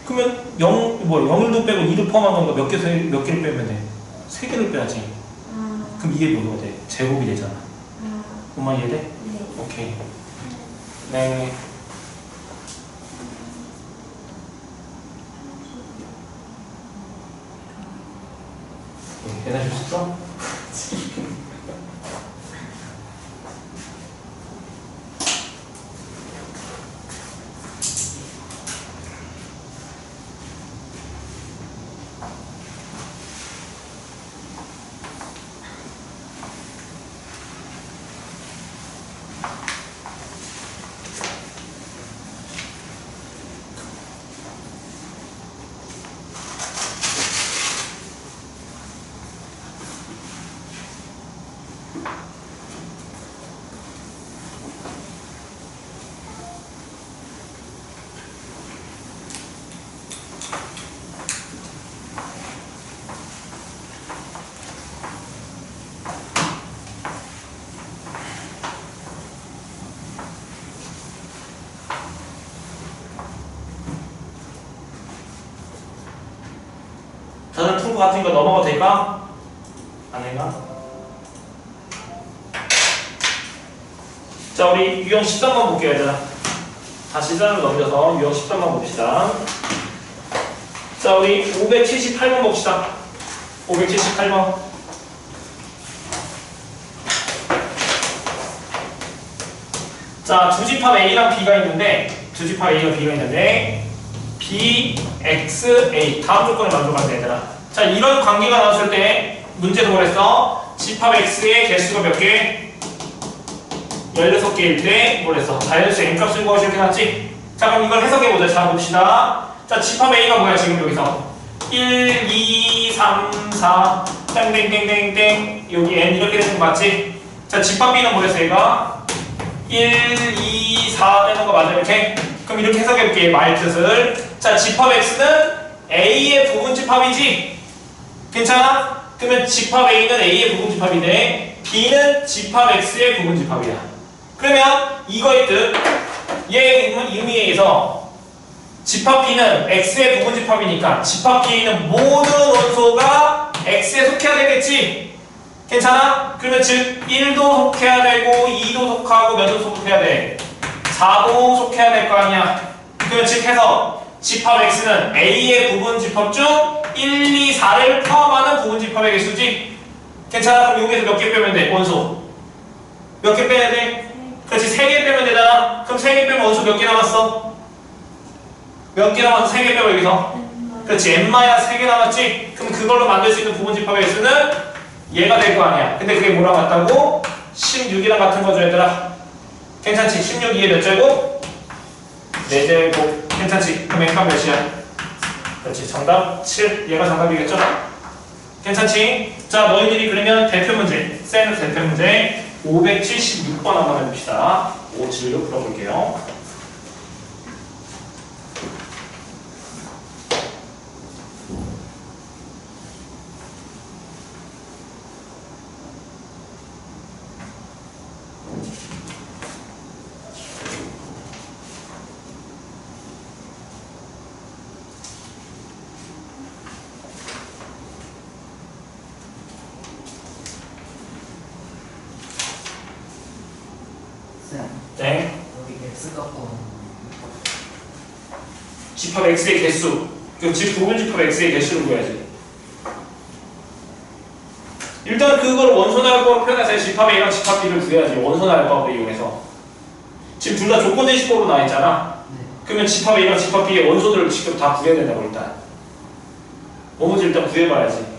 그러면 0, 1도 빼고 2를 포함한 거니까 몇 개를 빼면 돼? 3개를 빼야지. 그럼 이게 뭐가 돼? 제곱이 되잖아. 엄마 이해돼? 네. 오케이. 네. 대단히 좋았어? 저는 투구 같은 거 넘어가도 될까? 안 될까? 자, 우리 유형 13번 볼게요, 얘들아. 다시 13을 넘겨서 유형 13번 봅시다. 자, 우리 578번 봅시다. 578번. 자, 주집합 A랑 B가 있는데, B, X, A 다음 조건에 만족한다 얘들아. 자, 이런 관계가 나왔을 때 문제도 그랬어. 집합 X의 개수가 몇 개? 16개일 때 뭐랬어? 자연수 N값을 구하시 이렇게 나왔지? 자, 그럼 이걸 해석해보자. 자, 봅시다. 자, 집합 A가 뭐야 지금 여기서? 1, 2, 3, 4 땡땡땡땡땡 여기 N 이렇게 되는 거 맞지? 자, 집합 B는 뭐랬어 얘가? 1, 2, 4 되는 거 맞아 이렇게? 그럼 이렇게 해석해볼게 말 뜻을. 자, 집합 X는 A의 부분집합이지? 괜찮아? 그러면 집합 A는 A의 부분집합인데 B는 집합 X의 부분집합이야. 그러면 이거의 뜻, 얘의 의미에 의해서 집합 B는 X의 부분집합이니까 집합 B는 모든 원소가 X에 속해야 되겠지? 괜찮아? 그러면 즉 1도 속해야 되고 2도 속하고 몇도 속해야 돼? 4도 속해야 될 거 아니야. 그러면 즉 해서 집합 X는 A의 부분집합 중 1, 2, 4를 포함하는 부분집합의 개수지? 괜찮아? 그럼 여기서 몇 개 빼면 돼? 원소 몇 개 빼야 돼? 그렇지, 3개 빼면 되잖아. 그럼 3개 빼면 원소 몇 개 남았어? 몇 개 남았어? 3개 빼고 여기서 그렇지, n-3개 남았지? 그럼 그걸로 만들 수 있는 부분집합의 개수는 얘가 될 거 아니야. 근데 그게 뭐랑 같다고? 16이랑 같은 거죠 얘들아. 괜찮지? 16, 2에 몇 제곱? 4제곱. 괜찮지? 그럼 n값 몇이야? 그렇지, 정답 7. 얘가 정답이겠죠? 괜찮지? 자, 너희들이 그러면 대표 문제 쌤 대표 문제 576번 한번 해봅시다. 576 풀어볼게요. 쌤, 네. 여기 X 갖고 집합 x의 개수. 그 부분 집합 x의 개수를 구해야지. 일단 그걸 원소나 알법으로 표현해서 집합 a랑 집합 b를 구해야지. 원소나 알법을 이용해서. 지금 둘 다 조건 대시법으로 나와 있잖아. 네. 그러면 집합 a랑 집합 b의 원소들을 직접 다 구해야 된다고 일단. 뭐든지 일단 구해봐야지.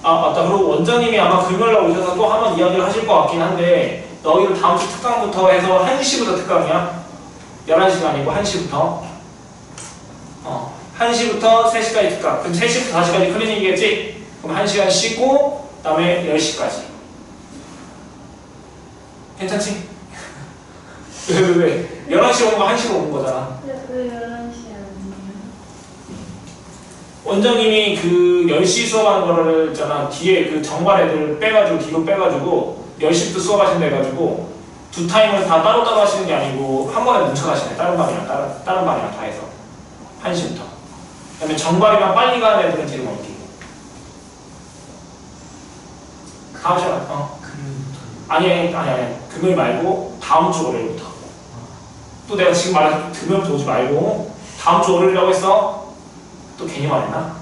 아 맞다. 그리고 원장님이 아마 금요일날 오셔서 또 한번 이야기를 하실 것 같긴 한데 너희들 다음 주 특강부터 해서 1시부터 특강이야. 11시가 아니고 1시부터 1시부터 3시까지 특강. 그럼 3시부터 4시까지 클리닉이겠지? 그럼 1시간 쉬고 그 다음에 10시까지. 괜찮지? 왜? 11시 오는 거 1시로 오는 거잖아. 왜 11시 아니에요? 원장님이 그 10시 수업하는 거를 있잖아. 뒤에 그 정발 애들 빼가지고 뒤로 빼가지고 10시부터 수업하신다 해가지고 두 타임을 다 따로따로 하시는 게 아니고 한 번에 뭉쳐가시네. 다른 반이랑 다른 반이랑 다 해서 1시부터. 그 다음에 정발이랑 빨리 가는 애들은 뒤로 넘기고. 다음 시간 금요일부터 아니 금요일 말고 다음 주 월요일부터. 또 내가 지금 말한 금요일부터 오지 말고 다음 주 월요일이라고 했어. 또 괜히 말했나?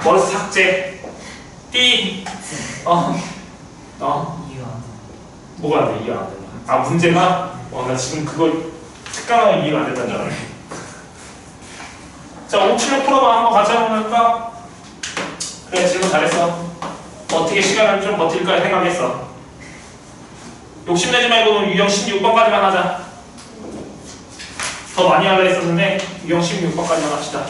머리 삭제. 띠. 이해가 안 돼. 뭐가 안 돼? 이해가 안 되냐? 아 문제가? 나 지금 그걸 특강하면 이해가 안 된다는 줄 알았네. 자 576 풀어봐. 한번 같이 한번 해볼까? 그래 질문 잘했어. 어떻게 시간을 좀 버틸까 생각했어. 욕심내지 말고 유형 16번까지만 하자. 더 많이 하려 했었는데 유형 16번까지만 합시다.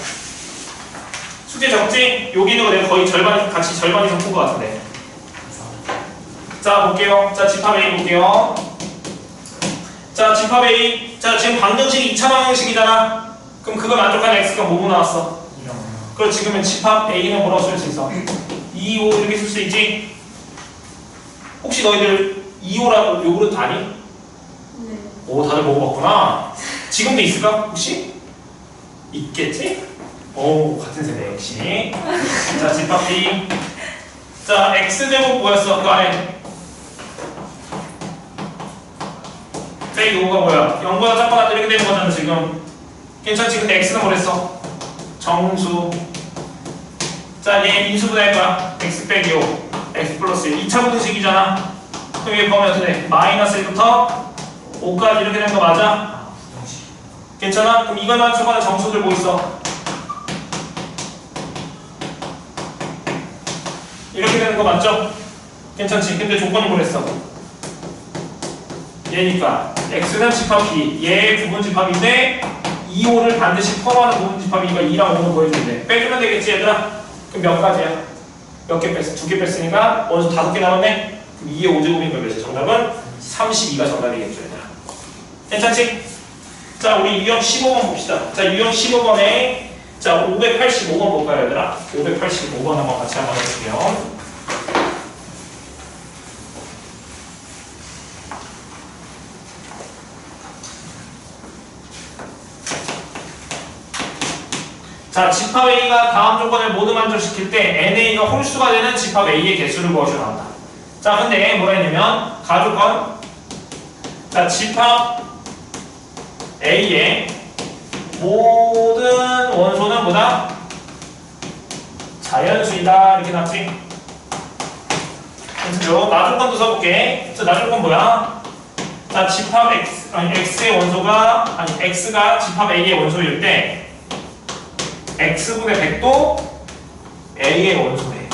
숙제 적지? 여기 있는 거 내가 거의 같이 절반 이상 푼 것 같은데. 자 볼게요. 자 집합 A 볼게요. 자 집합 A. 자 지금 방정식이 2차 방정식이잖아. 그럼 그거 만족하는 x가 뭐뭐 나왔어? 그렇지. 그러면 집합 A는 뭐라고 쓸 수 있어? 2, 5 이렇게 쓸 수 있지? 혹시 너희들 2, 5라고 요구르트 아니? 네. 오 다들 먹어봤구나. 지금도 있을까? 혹시? 있겠지? 오 같은 세대 역시. 자 집합 B. 자 x제곱 뭐였어? 그 안에 빼기 5가 뭐야? 0보다 작거나 이렇게 되는 거잖아 지금. 괜찮지? 근데 x는 뭐랬어? 정수. 자 얘 인수분해할 거야. x 빼기 5 x 플러스 1 2차 분식이잖아. 그럼 이게 보면 어떻게 돼? 마이너스 1부터 5까지 이렇게 되는 거 맞아? 괜찮아? 그럼 이걸 맞춰가는 정수들 뭐 있어? 이렇게 되는 거 맞죠? 괜찮지? 근데 조건이 뭐랬어? 얘니까 x는 집합 b, 얘의 부분 집합인데 2, 5를 반드시 포함하는 부분 집합이니까 2랑 5는 보여주는데 빼주면 되겠지 얘들아? 그럼 몇 가지야? 몇 개 뺐어? 2개 뺐으니까 원수 5개 남았네? 그럼 2의 5제곱인 거겠지? 정답은 32가 정답이겠죠 얘들아. 괜찮지? 자 우리 유형 15번 봅시다. 자 유형 15번에 자 585번 볼까요 얘들아? 585번 한번 같이 한번 해볼게요. 자 집합 A가 다음 조건을 모두 만족시킬 때 NA가 홀수가 되는 집합 A의 개수를 구하셔 나온다. 자 근데 뭐라 했냐면 가조건 자 집합 A의 모든 원소는 뭐다? 자연수이다 이렇게 나왔지? 그렇죠? 나조건도 써볼게. 그래서 나조건 뭐야? 자, 집합 X, 아니 X의 원소가, 아니 X가 집합 A의 원소일 때 X분의 100도 A의 원소래.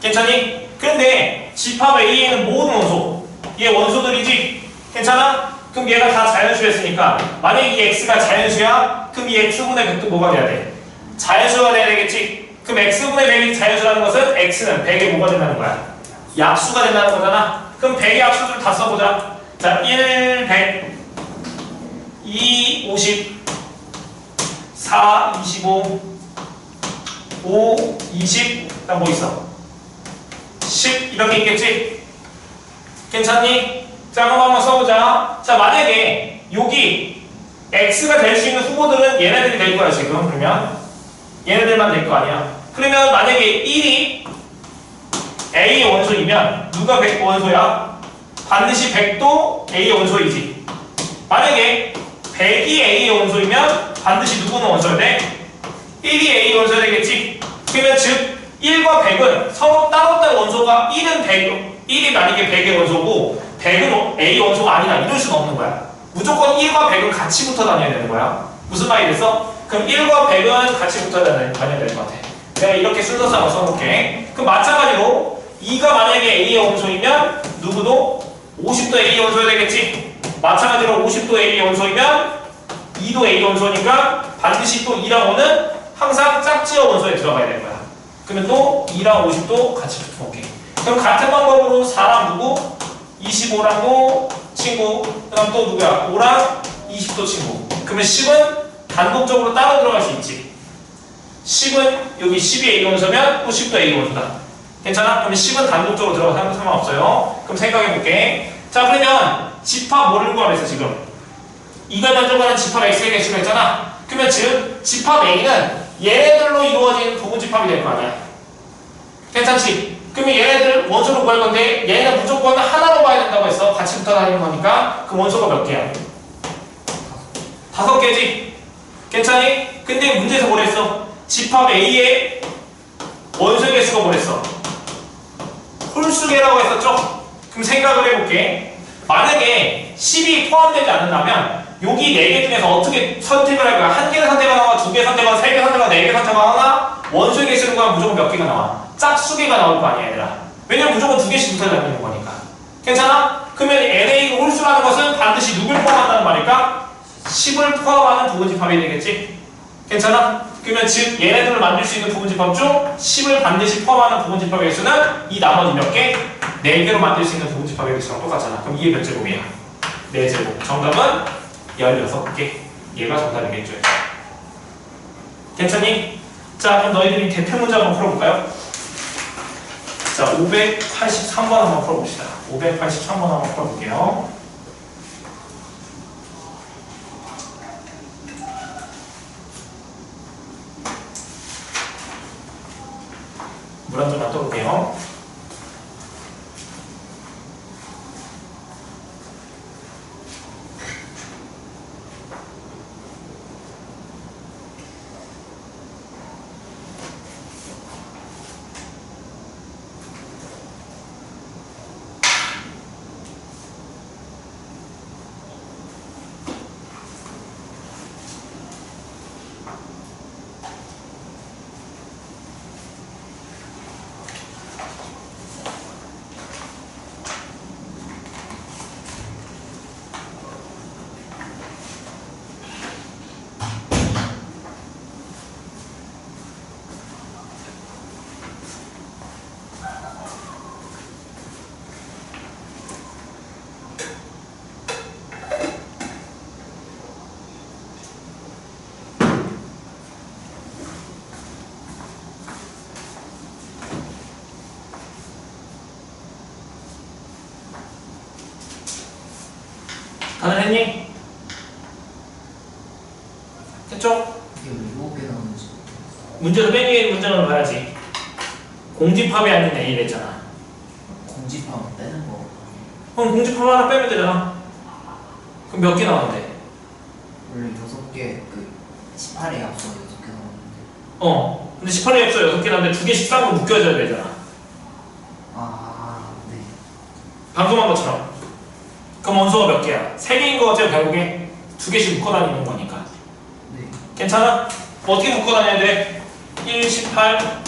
괜찮니? 그런데 집합 A에는 모든 원소, 얘 원소들이지? 괜찮아? 그럼 얘가 다 자연수였으니까 만약에 이 X가 자연수야? 그럼 이 X분의 100도 뭐가 돼야 돼? 자연수가 돼야 되겠지? 그럼 X분의 100이 자연수라는 것은 X는 100에 뭐가 된다는 거야? 약수가 된다는 거잖아? 그럼 100의 약수들 다 써보자. 자, 1, 100, 2, 50, 4, 25, 5, 20, 그다음 뭐 있어? 10 이렇게 있겠지? 괜찮니? 자, 그럼 한번 써보자. 자, 만약에 여기 X가 될 수 있는 후보들은 얘네들이 될 거야 지금. 그러면 얘네들만 될 거 아니야. 그러면 만약에 1이 A의 원소이면 누가 100 원소야? 반드시 100도 A의 원소이지. 만약에 100이 A의 원소이면 반드시 누구는 원소야 돼? 1이 A의 원소야 되겠지? 그러면 즉 1과 100은 서로 따로따로 원소가 1은 100, 1이 만약에 100의 원소고 100은 A 원소가 아니다 이럴 수는 없는 거야. 무조건 1과 100은 같이 붙어 다녀야 되는 거야. 무슨 말이 됐어? 그럼 1과 100은 같이 붙어 다녀야 될 것 같아. 내가 이렇게 순서상으로 써볼게. 그럼 마찬가지로 2가 만약에 A의 원소이면 누구도 50도 A의 원소야 되겠지? 마찬가지로 50도 A의 원소이면 2도 A의 원소니까 반드시 또 2랑 5는 항상 짝지어 원소에 들어가야 될 거야. 그러면 또 2랑 50도 같이 붙어볼게. 그럼 같은 방법으로 4랑 누구? 25랑도 친구. 그 다음 또 누구야? 5랑 20도 친구. 그러면 10은 단독적으로 따로 들어갈 수 있지. 10은 여기 10이 A 원소면 또 10도 A 원소다. 괜찮아? 그러면 10은 단독적으로 들어가서 상관없어요. 그럼 생각해볼게. 자, 그러면 집합 뭐를 구하면서 지금? 이가 만족하는 집합 X의 개수가 있잖아. 그러면 즉 집합 A는 얘네들로 이루어진 부분집합이 될 거 아니야. 괜찮지? 그러면 얘네들 원소로 구할 건데 얘네는 무조건 하나로 봐야 된다고 했어. 같이 붙어 다니는 거니까 그 원소가 몇 개야? 5개지? 괜찮니? 근데 문제에서 뭐랬어? 집합 A의 원소의 개수가 뭐랬어? 홀수계라고 했었죠? 그럼 생각을 해볼게. 만약에 10이 포함되지 않는다면 여기 4개 중에서 어떻게 선택을 할 거야? 1개를 선택하거나 2개 선택하거나 3개 선택하거나 4개 선택하거나 원소의 개수를 구하면 무조건 몇 개가 나와? 짝수개가 나올 거 아니야 얘들아. 왜냐면 무조건 2개씩 붙어 다니는 거니까. 괜찮아? 그러면 NA가 홀수라는 것은 반드시 누굴 포함한다는 말일까? 10을 포함하는 부분집합이 되겠지? 괜찮아? 그러면 즉 얘네들을 만들 수 있는 부분집합 중 10을 반드시 포함하는 부분집합의 개수는 이 나머지 몇 개? 4개로 만들 수 있는 부분집합의 개수랑 똑같잖아. 그럼 이게 몇 제곱이야? 4제곱. 정답은 16개. 얘가 정답이겠죠. 괜찮니? 자, 그럼 너희들이 대표 문제 한번 풀어볼까요? 자, 583번 한번 풀어봅시다. 583번 한번 풀어볼게요. 물 한 잔만 떠볼게요. 다들 했니? 했죠? 이게 왜 7개 나오는지. 문제도 맨 위에 문제는 봐야지. 공집합이 아닌 A를 했잖아. 공집하면 빼는 거. 그럼 공집합 하나 빼면 되잖아. 그럼 몇 개 나오는데? 원래 6개 그 18에 앞서 6개 나오는데. 근데 18에 없어 6개 나는데 2개씩 쌍으로 묶여줘야 되잖아. 아, 네. 방송한 것처럼. 그럼 원소가 몇 개야? 3개인 거죠 결국에 2개씩 묶어 다니는 거니까. 네. 괜찮아? 어떻게 묶어 다녀야 돼? 1, 18,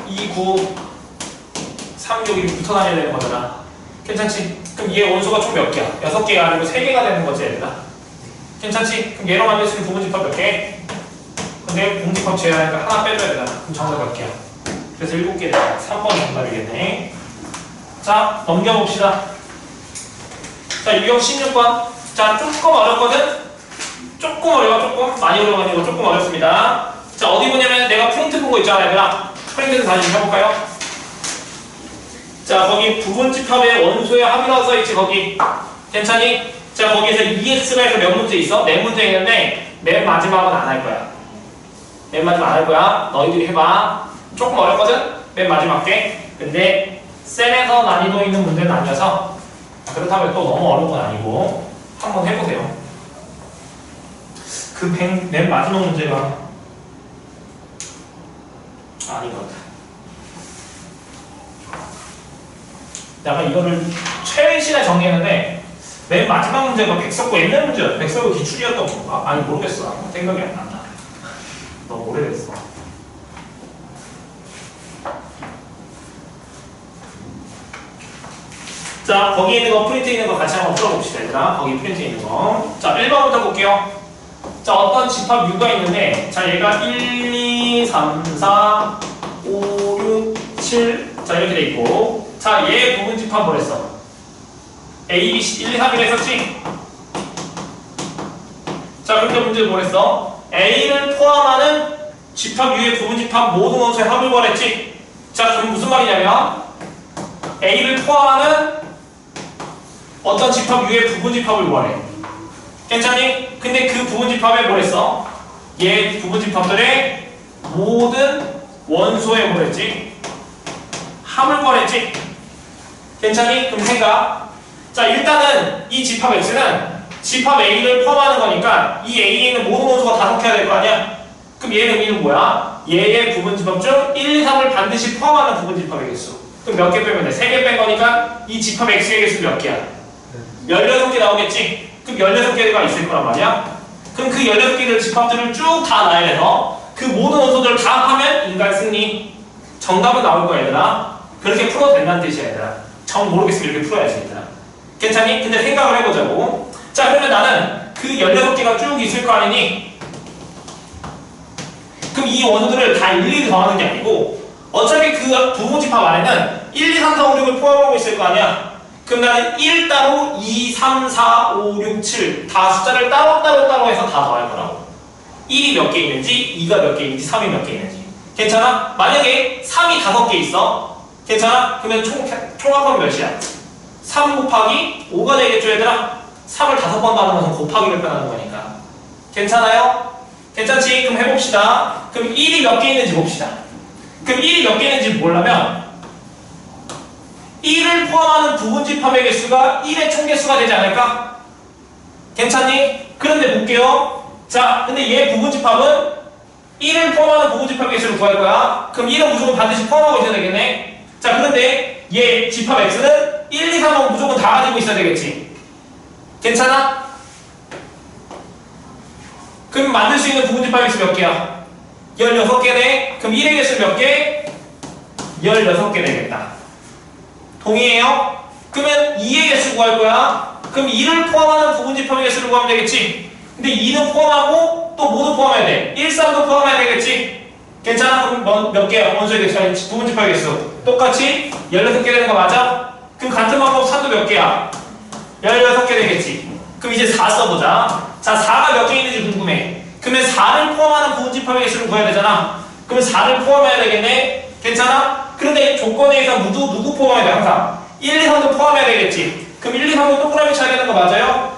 2, 9, 3, 6 이렇게 붙어 다녀야 되는 거잖아. 괜찮지? 그럼 얘 원소가 총 몇 개야? 6개가 아니고 3개가 되는 거지 얘들아. 괜찮지? 그럼 얘로 만들 수 있는 부분집합 몇 개? 근데 공집합 제외하니까 하나 빼줘야 되잖아. 그럼 정답 몇 개야? 그래서 7개 되잖아. 3번 정답이겠네. 자, 넘겨봅시다. 자, 유형 16번. 자, 조금 어렵거든? 조금 어려워, 조금. 많이 어려워가지고 조금 어렵습니다. 자, 어디 보냐면 내가 프린트 본 거 있잖아, 얘들아. 프린트는 다시 좀 해볼까요? 자, 거기 부분집합의 원소의 합이라고 써있지, 거기. 괜찮니? 자, 거기에서 EX가 해서 몇 문제 있어? 4문제 있는데, 맨 마지막은 안 할 거야. 맨 마지막 안 할 거야. 너희들이 해봐. 조금 어렵거든? 맨 마지막 게. 근데, 쌤에서 난이도 있는 문제는 아니어서, 그렇다면 또 너무 어려운 건 아니고, 한번 해보세요. 그 맨 마지막 문제가, 아닌 것 같아. 내가 이거를 최신에 정리했는데 맨 마지막 문제가 백석고 옛날 문제였어. 백석고 기출이었던 건가? 아니 모르겠어. 생각이 안 난다. 너무 오래됐어. 자, 거기 있는 거 프린트 있는 거 같이 한번 풀어봅시다 얘들아. 거기 프린트 있는 거. 자, 1번부터 볼게요. 자, 어떤 집합 U가 있는데, 자, 얘가 1, 2, 3, 4, 5, 6, 7. 자, 이렇게 돼 있고. 자, 얘 부분 집합 뭐랬어? A, B, C, 1, 2, 3이라 했었지? 자, 그런데 문제 뭐랬어? A를 포함하는 집합 U의 부분 집합 모든 원소의 합을 구하랬지? 자, 그럼 무슨 말이냐면 A를 포함하는 어떤 집합 U의 부분 집합을 구하래. 괜찮니? 근데 그 부분 집합에 뭐랬어? 얘 부분 집합들의 모든 원소에 뭐랬지? 합을 구하랬지? 괜찮니? 그럼 생각. 자, 일단은 이 집합 X는 집합 A를 포함하는 거니까 이 A에 있는 모든 원소가 5개가 될 거 아니야? 그럼 얘의 의미는 뭐야? 얘의 부분 집합 중 1, 2, 3을 반드시 포함하는 부분 집합의 개수. 그럼 몇 개 빼면 돼? 3개 뺀 거니까 이 집합 X의 개수 몇 개야? 16개 나오겠지? 그럼 16개가 있을 거란 말이야? 그럼 그 16개의 집합들을 쭉 다 나열해서 그 모든 원소들을 다 합하면 인간 승리. 정답은 나올 거야 얘들아. 그렇게 풀어도 된다는 뜻이야 얘들아. 정 모르겠으면 이렇게 풀어야지 얘들아. 괜찮니? 근데 생각을 해보자고. 자, 그러면 나는 그 16개가 쭉 있을 거 아니니? 그럼 이 원소들을 다 일일이 더하는 게 아니고 어차피 그 부분집합 안에는 1, 2, 3, 4, 5, 6을 포함하고 있을 거 아니야? 그럼 나는 1 따로 2, 3, 4, 5, 6, 7 다 숫자를 따로 해서 다 더할 거라고. 1이 몇 개 있는지, 2가 몇 개 있는지, 3이 몇 개 있는지. 괜찮아? 만약에 3이 5개 있어. 괜찮아? 그러면 총합하면 몇이야? 3 곱하기 5가 되겠죠 얘들아? 3을 5번 더하는 것은 곱하기를 빼는 거니까. 괜찮아요? 괜찮지? 그럼 해봅시다. 그럼 1이 몇 개 있는지 봅시다. 그럼 1이 몇 개 있는지 보려면 1을 포함하는 부분집합의 개수가 1의 총개수가 되지 않을까? 괜찮니? 그런데 볼게요. 자, 근데 얘 부분집합은 1을 포함하는 부분집합의 개수를 구할 거야. 그럼 1은 무조건 반드시 포함하고 있어야 되겠네. 자, 그런데 얘 집합 X는 1, 2, 3하고 무조건 다 가지고 있어야 되겠지. 괜찮아? 그럼 만들 수 있는 부분집합의 개수 몇 개야? 16개네. 그럼 1의 개수 몇 개? 16개 되겠다. 동의해요? 그러면 2의 개수 구할 거야. 그럼 2를 포함하는 부분집합의 개수를 구하면 되겠지. 근데 2는 포함하고 또 모두 포함해야 돼. 1, 3도 포함해야 되겠지. 괜찮아? 그럼 몇 개야? 원소의 개수 아니 부분집합의 개수. 똑같이 16개 되는 거 맞아? 그럼 같은 방법 3도 몇 개야? 16개 되겠지. 그럼 이제 4 써보자. 자, 4가 몇 개 있는지 궁금해. 그러면 4를 포함하는 부분집합의 개수를 구해야 되잖아. 그러면 4를 포함해야 되겠네. 괜찮아? 그런데 조건에 의해서 누구 포함해야 돼 항상? 1, 2, 3도 포함해야 되겠지. 그럼 1, 2, 3도 동그라미 쳐야 되는 거 맞아요?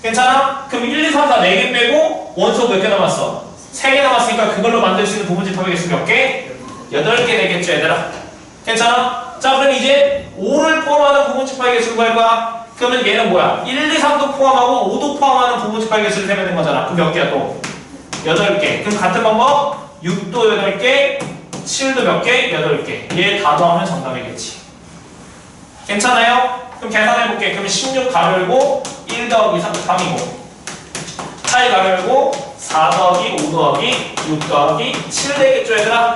괜찮아? 그럼 1, 2, 3, 4 4개 빼고 원소 몇 개 남았어? 3개 남았으니까 그걸로 만들 수 있는 부분집합의 개수 몇 개? 8개 되겠죠 얘들아. 괜찮아? 자, 그럼 이제 5를 포함하는 부분집합의 개수를 구할 거야. 그러면 얘는 뭐야? 1, 2, 3도 포함하고 5도 포함하는 부분집합의 개수를 세면 되는 거잖아. 그럼 몇 개야 또? 8개. 그럼 같은 방법 6도 8개, 7도 몇 개? 8개. 얘 다 더하면 정답이겠지. 괜찮아요? 그럼 계산해볼게. 그럼 16 가로 열고 1 더하기 3이고 8 가로 열고 4 더하기 5 더하기 6 더하기 7 되겠죠 얘들아?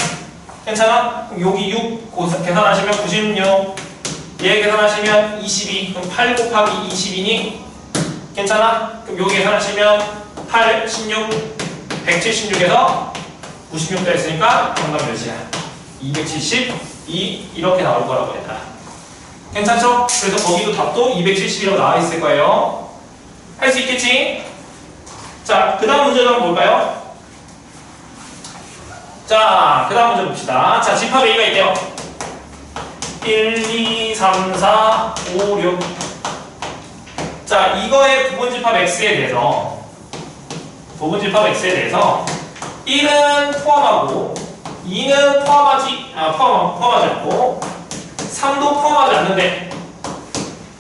괜찮아? 그럼 여기 6 계산하시면 96, 얘 계산하시면 22. 그럼 8 곱하기 20이니 괜찮아? 그럼 여기 계산하시면 8, 16, 176에서 96도 했으니까 정답 몇이야? 272 이렇게 나올 거라고 얘들아. 괜찮죠? 그래서 거기도 답도 270이라고 나와 있을 거예요. 할 수 있겠지? 자, 그 다음 문제도 한번 볼까요? 자, 그 다음 문제 봅시다. 자, 집합 A가 있대요. 1, 2, 3, 4, 5, 6. 자, 이거의 부분집합 X에 대해서 1은 포함하고 2는 포함하지 않고 3도 포함하지 않는데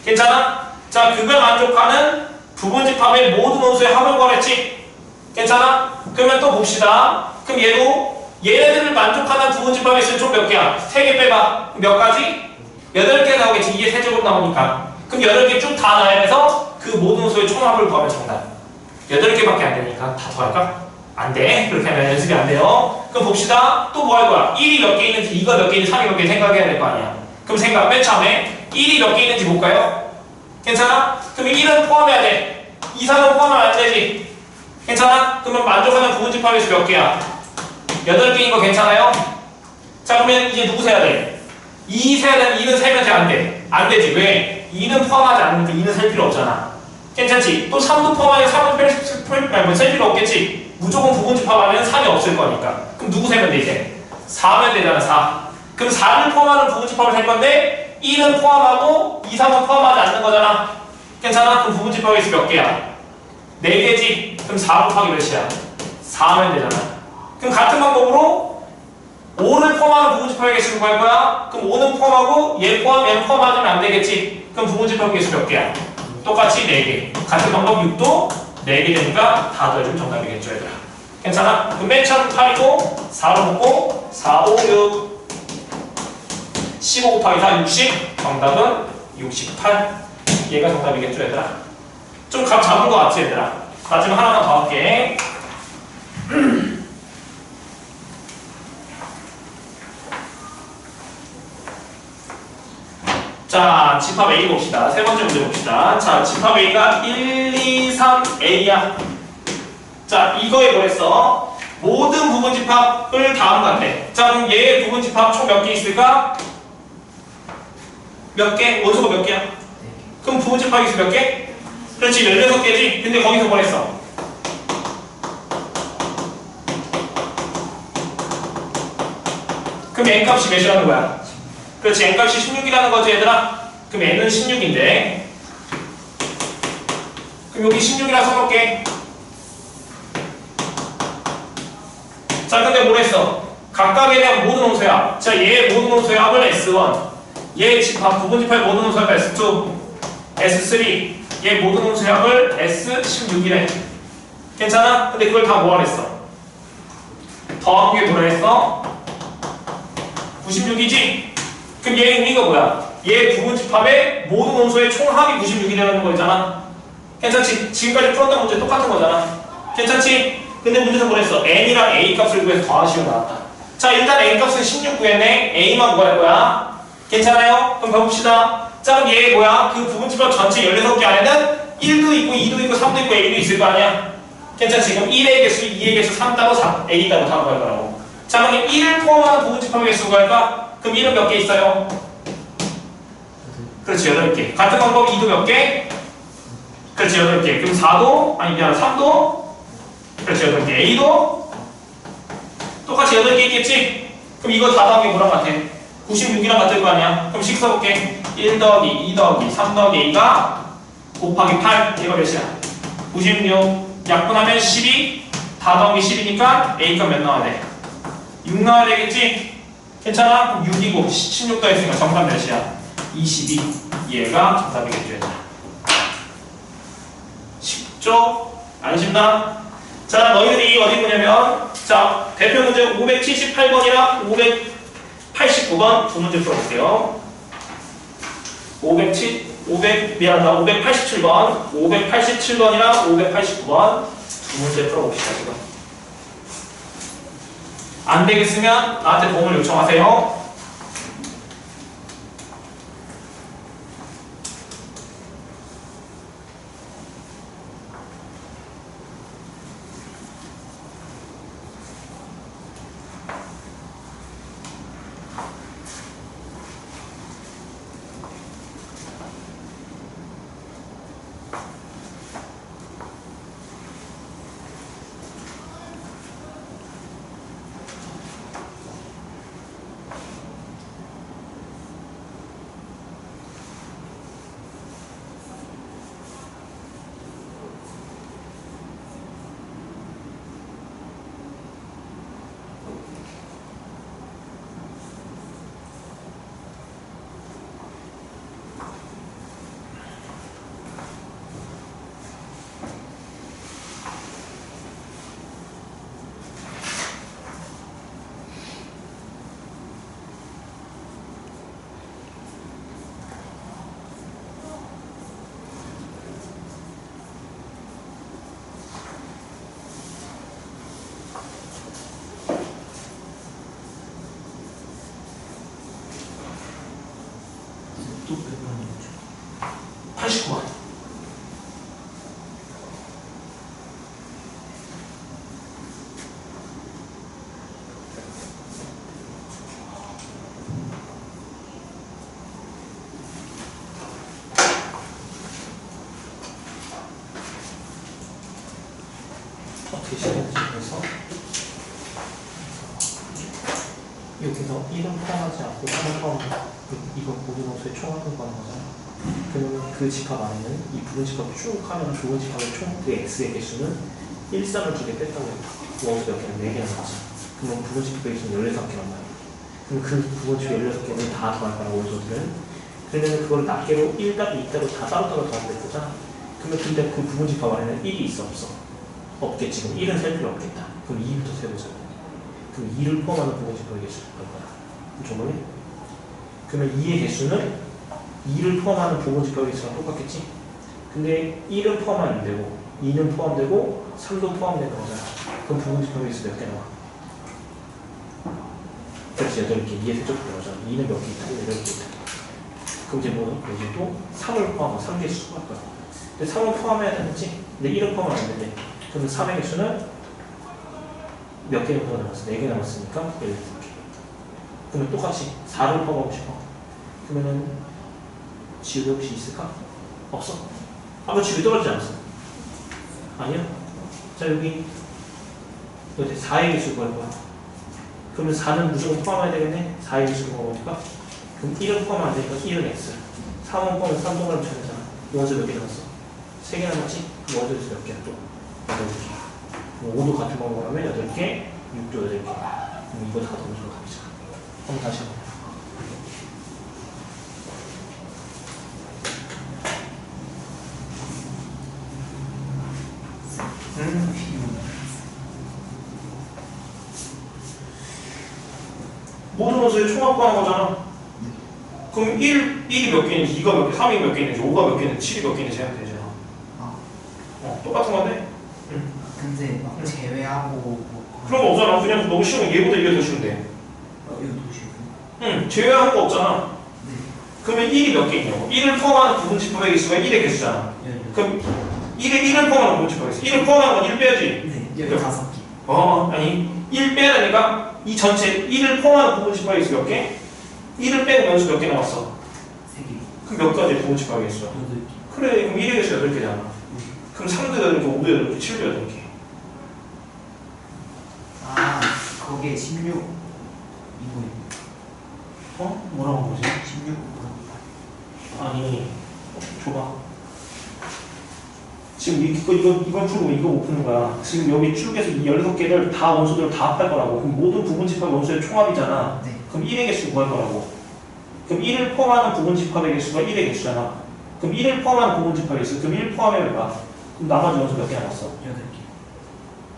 괜찮아? 자, 그걸 만족하는 부분집합의 모든 원수의 합을 구하랬지? 괜찮아? 그러면 또 봅시다. 그럼 얘네들을 만족하는 부분집합의 수는 총 몇 개야? 3개 빼봐. 몇 가지? 8개 나오겠지. 이게 세제곱 나오니까. 그럼 8개 쭉 다 나열해서 그 모든 원수의 총합을 구하면 정답. 8개밖에 안 되니까 다 더할까? 안 돼. 그렇게 하면 연습이 안 돼요. 그럼 봅시다. 또 뭐 할 거야? 1이 몇 개 있는지, 2가 몇 개 있는지, 3이 몇 개 생각해야 될 거 아니야. 그럼 생각 맨 처음에 1이 몇 개 있는지 볼까요? 괜찮아? 그럼 1은 포함해야 돼. 2, 3은 포함하면 안 되지. 괜찮아? 그러면 만족하는 부분집합의 수 몇 개야? 8개인 거 괜찮아요? 자, 그러면 이제 누구 세야 돼? 2 세야 되면 2는 세면 돼? 안 돼? 안 되지. 왜? 2는 포함하지 않는데 2는 셀 필요 없잖아. 괜찮지? 또 3도 포함하면 3은 셀 필요 없겠지? 무조건 부분집합 하면 3이 없을 거니까. 그럼 누구 세면 돼 이제? 4면 되잖아. 4. 그럼 4를 포함하는 부분집합을 셀 건데 1은 포함하고 2, 3은 포함하지 않는 거잖아. 괜찮아? 그럼 부분집합의 수 몇 개야? 4개지? 그럼 4 곱하기 몇이야? 4면 되잖아. 그럼 같은 방법으로 5를 포함하는 부분집합의 개수를 구할 거야? 그럼 5는 포함하고 얘는 포함하면 안 되겠지? 그럼 부분집합의 개수 몇 개야? 똑같이 4개. 같은 방법 6도 4개 되니까 다 더해주면 정답이겠죠 얘들아. 괜찮아? 그럼 맨 처음 8이고 4로 묶고 4, 5, 6 15 곱하기 4, 60 정답은 68 얘가 정답이겠죠 얘들아. 좀 감 잡은 거 같지 얘들아. 마지막 하나만 더 할게. 자, 집합 A 봅시다. 세 번째 문제 봅시다. 자, 집합 A가 1, 2, 3, A야. 자, 이거에 뭐랬어? 모든 부분집합을 다음과 같대. 자, 그럼 얘의 부분집합 총 몇 개 있을까? 몇 개? 원소가 몇 개야? 그럼 부분집합이 있어 몇 개? 그렇지, 16개지? 근데 거기서 뭐랬어? 그럼 n값이 몇이라는 거야? 그렇지, n값이 16이라는 거지 얘들아? 그럼 n은 16인데 그럼 여기 16이라 써놓을게. 자, 근데 뭐랬어? 각각에 대한 모든 원소야. 자, 얘의 모든 원소의 합을 S1, 얘의 집합, 부분집합의 모든 원소의 합을 S2, S3, 얘 모든 원소의 합을 S16이래. 괜찮아? 근데 그걸 다 뭐 하랬어? 더한 게 뭐라 했어? 96이지? 그럼 얘의 의미가 뭐야? 얘 부분집합의 모든 원소의 총합이 96이라는 거잖아. 괜찮지? 지금까지 풀었던 문제 똑같은 거잖아. 괜찮지? 근데 문제에서 뭐랬어? n이랑 a 값을 구해서 더하시오 나왔다. 자, 일단 n 값은 16 구했네. a만 구할 거야. 괜찮아요? 그럼 봐봅시다. 자, 그럼 얘 뭐야? 그 부분집합 전체 16개 안에는 1도 있고 2도 있고 3도 있고 a도 있을 거 아니야? 괜찮지? 그럼 1의 개수, 2의 개수, 3 따로 4, a 따로 다 구할 거라고. 자, 그럼 1을 포함하는 부분집합의 개수 구할까? 그럼 1은 몇 개 있어요? 그렇지, 8개. 같은 방법 2도 몇 개? 그렇지, 8개. 그럼 4도, 아니 미안, 3도? 그렇지, 8개. A도? 똑같이 8개 있겠지? 그럼 이거 다 더한 게 뭐랑 같아? 96이랑 같을 거 아니야? 그럼 식 써볼게. 1 더하기 2 더하기 3 더하기 A가 곱하기 8. 얘가 몇이야? 96. 약분하면 12. 다 더한 게 10이니까 A가 몇 나와야 돼? 6 나와야 되겠지? 괜찮아? 그럼 6이고 16 더했으니까 정답 몇이야? 22. 얘가 정답이겠죠. 쉽죠? 안 쉽나? 자, 너희들이 어디 보냐면, 자, 대표 문제 578번이랑 589번 두 문제 풀어볼게요. 587번, 587번이랑 589번 두 문제 풀어봅시다, 지금. 안 되겠으면 나한테 도움을 요청하세요. 또 100번이죠. 89번. 어떻게 시작했지? 그래서 여기서 1은 포함하지 않고 3은 포함하고 이거 모든 원소의 총합을 구하는 거잖아. 그러면 그 집합 안에는 이 부분 집합을 쭉 하면 좋은 집합의 총 그 x의 개수는 1, 3을 2개 뺐다고 했다. 원소 몇 개는 4개나 나왔어. 그러면 부분 집합의 개수는 16개란 말이야. 그럼 그 부분 집합 16개는 다 더할 거야, 원소들은. 그러면 그걸 낱개로 1 따로 2 따로 다 따로따로 더하면 될 거잖아. 그러면 근데 그 부분 집합 안에는 1이 있어, 없어? 없겠지. 그럼 1은 셀 필요 없겠다. 그럼 2부터 세보자. 그럼 2를 포함하는 부분 집합의 개수를 할 거야. 정말? 그러면 2의 개수는 2를 포함하는 부분 집합의 개수랑 똑같겠지? 근데 1은 포함하면 안 되고 2는 포함되고 3도 포함되는 거잖아. 그럼 부분 집합의 개수 몇 개 나와? 그렇지, 8개. 2의 세제곱이 나오잖아. 2는 몇 개 있다? 8개 있다. 그럼 이제 뭐? 이제 또 3을 포함하고 3개 수할 거야. 근데 3은 포함해야 되는지? 근데 1은 포함하면 안 되는데 그러면 3의 개수는 몇 개 정도 남았어? 4개 남았으니까 17개. 그러면 똑같이 4를 포함하고 싶어. 그러면은 지우개 혹시 있을까? 없어? 아까 지우개 떨어지지 않았어? 아니야? 자 여기 4의 개수 구할 거야. 그러면 4는 무조건 포함해야 되겠네? 4의 개수 구하니까 그럼 1은 포함 안 되니까 1은 x 3은 포함 3동그라미 쳐내잖아. 원소 몇 개 남았어? 3개 남았지? 그럼 원소 몇 개야 또? 8개. 5도 같은 방법으로 하면 8개, 6도 8개. 그럼 이거 다 더해주러 갑시다. 한번 다시 해봐. 모든 원소의 총합 구하는 거잖아. 그럼 1이 몇 개인지, 2가 몇 개, 3이 몇 개인지, 5가 몇 개인지, 7이 몇 개인지 해야 되잖아. 똑같은 건데? 근데 막 제외하고 뭐 그런 거 없잖아. 그냥 너무 쉬우면 얘보다 이게 더 쉬운데. 이거 도시고. 제외한 거 없잖아. 네. 그러면 1이 몇 개 있냐고. 1을 포함하는 부분 집합의 개수가 1의 개수잖아. 그럼 1을 포함하는 부분 집합의 개수. 1을 포함하는 건 1 빼야지. 네. 15개. 아니 1 빼야 되니까 이 전체 1을 포함하는 부분 집합의 개수 몇 개? 1을 빼고 연수 몇 개 남았어? 3개. 그럼 몇 가지 부분 집합의 개수야? 8개. 그래, 그럼 1의 개수 8개잖아. 그럼 3도 8개, 5도 8개, 7도 8개. 아, 거기에 16 이거 뭐라고 한 거지? 16 아니, 줘봐. 지금 이걸 풀고 이거 못 푸는 거야. 지금 여기 쭉에서 이 16개를 다 원소들을 다 합할 거라고. 그럼 모든 부분 집합 원소의 총합이잖아. 네. 그럼 1의 개수 구할 거라고. 그럼 1을 포함하는 부분 집합의 개수가 1의 개수잖아. 그럼 1을 포함하는 부분 집합의 개수. 그럼 1 포함해봐. 그럼 나머지 원소 몇 개 남았어? 8개.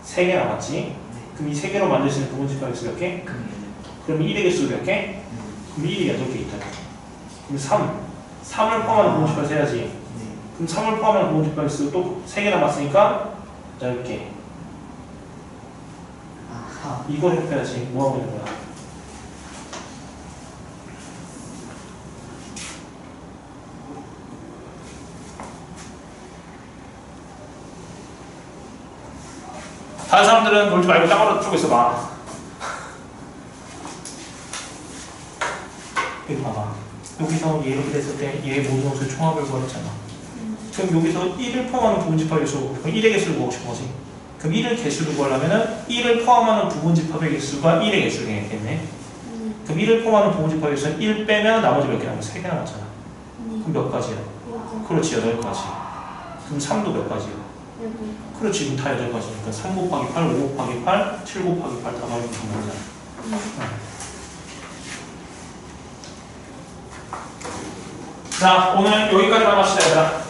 3개 남았지. 그럼 이 3개로 만들 수 있는 부분집합 개수 몇 개? 그럼 1의 개수 몇 개? 그럼 1이 8개 있다. 그럼 3을 포함하는 부분집합 세야지. 그럼 3을 포함하는 부분집합 개수 또 3개 남았으니까 10개. 아하. 이걸 해야지. 뭐 하고 있는 거야? 다른 사람들은 놀지 말고 땅으로 풀고 있어봐. 여기 봐봐. 여기서 얘 이렇게 됐을 때 얘 모든 것을 총합을 구했잖아. 그럼 여기서 1을 포함하는 부분집합 개수, 그럼 1의 개수를 구하고 싶은 거지. 그럼 1을 개수를 구하려면은 1을 포함하는 부분집합의 개수가 1의 개수를 되겠네. 그럼 1을 포함하는 부분집합의 개수는 1 빼면 나머지 몇 개 남았어? 3개 남았잖아. 그럼 몇 가지야? 그렇지, 8가지. 그럼 3도 몇 가지야? 그렇지, 지금 다 8가지니까 3 곱하기 8, 5 곱하기 8, 7 곱하기 8 다 나오는 거잖아. 자, 오늘 여기까지만 합시다, 얘들아.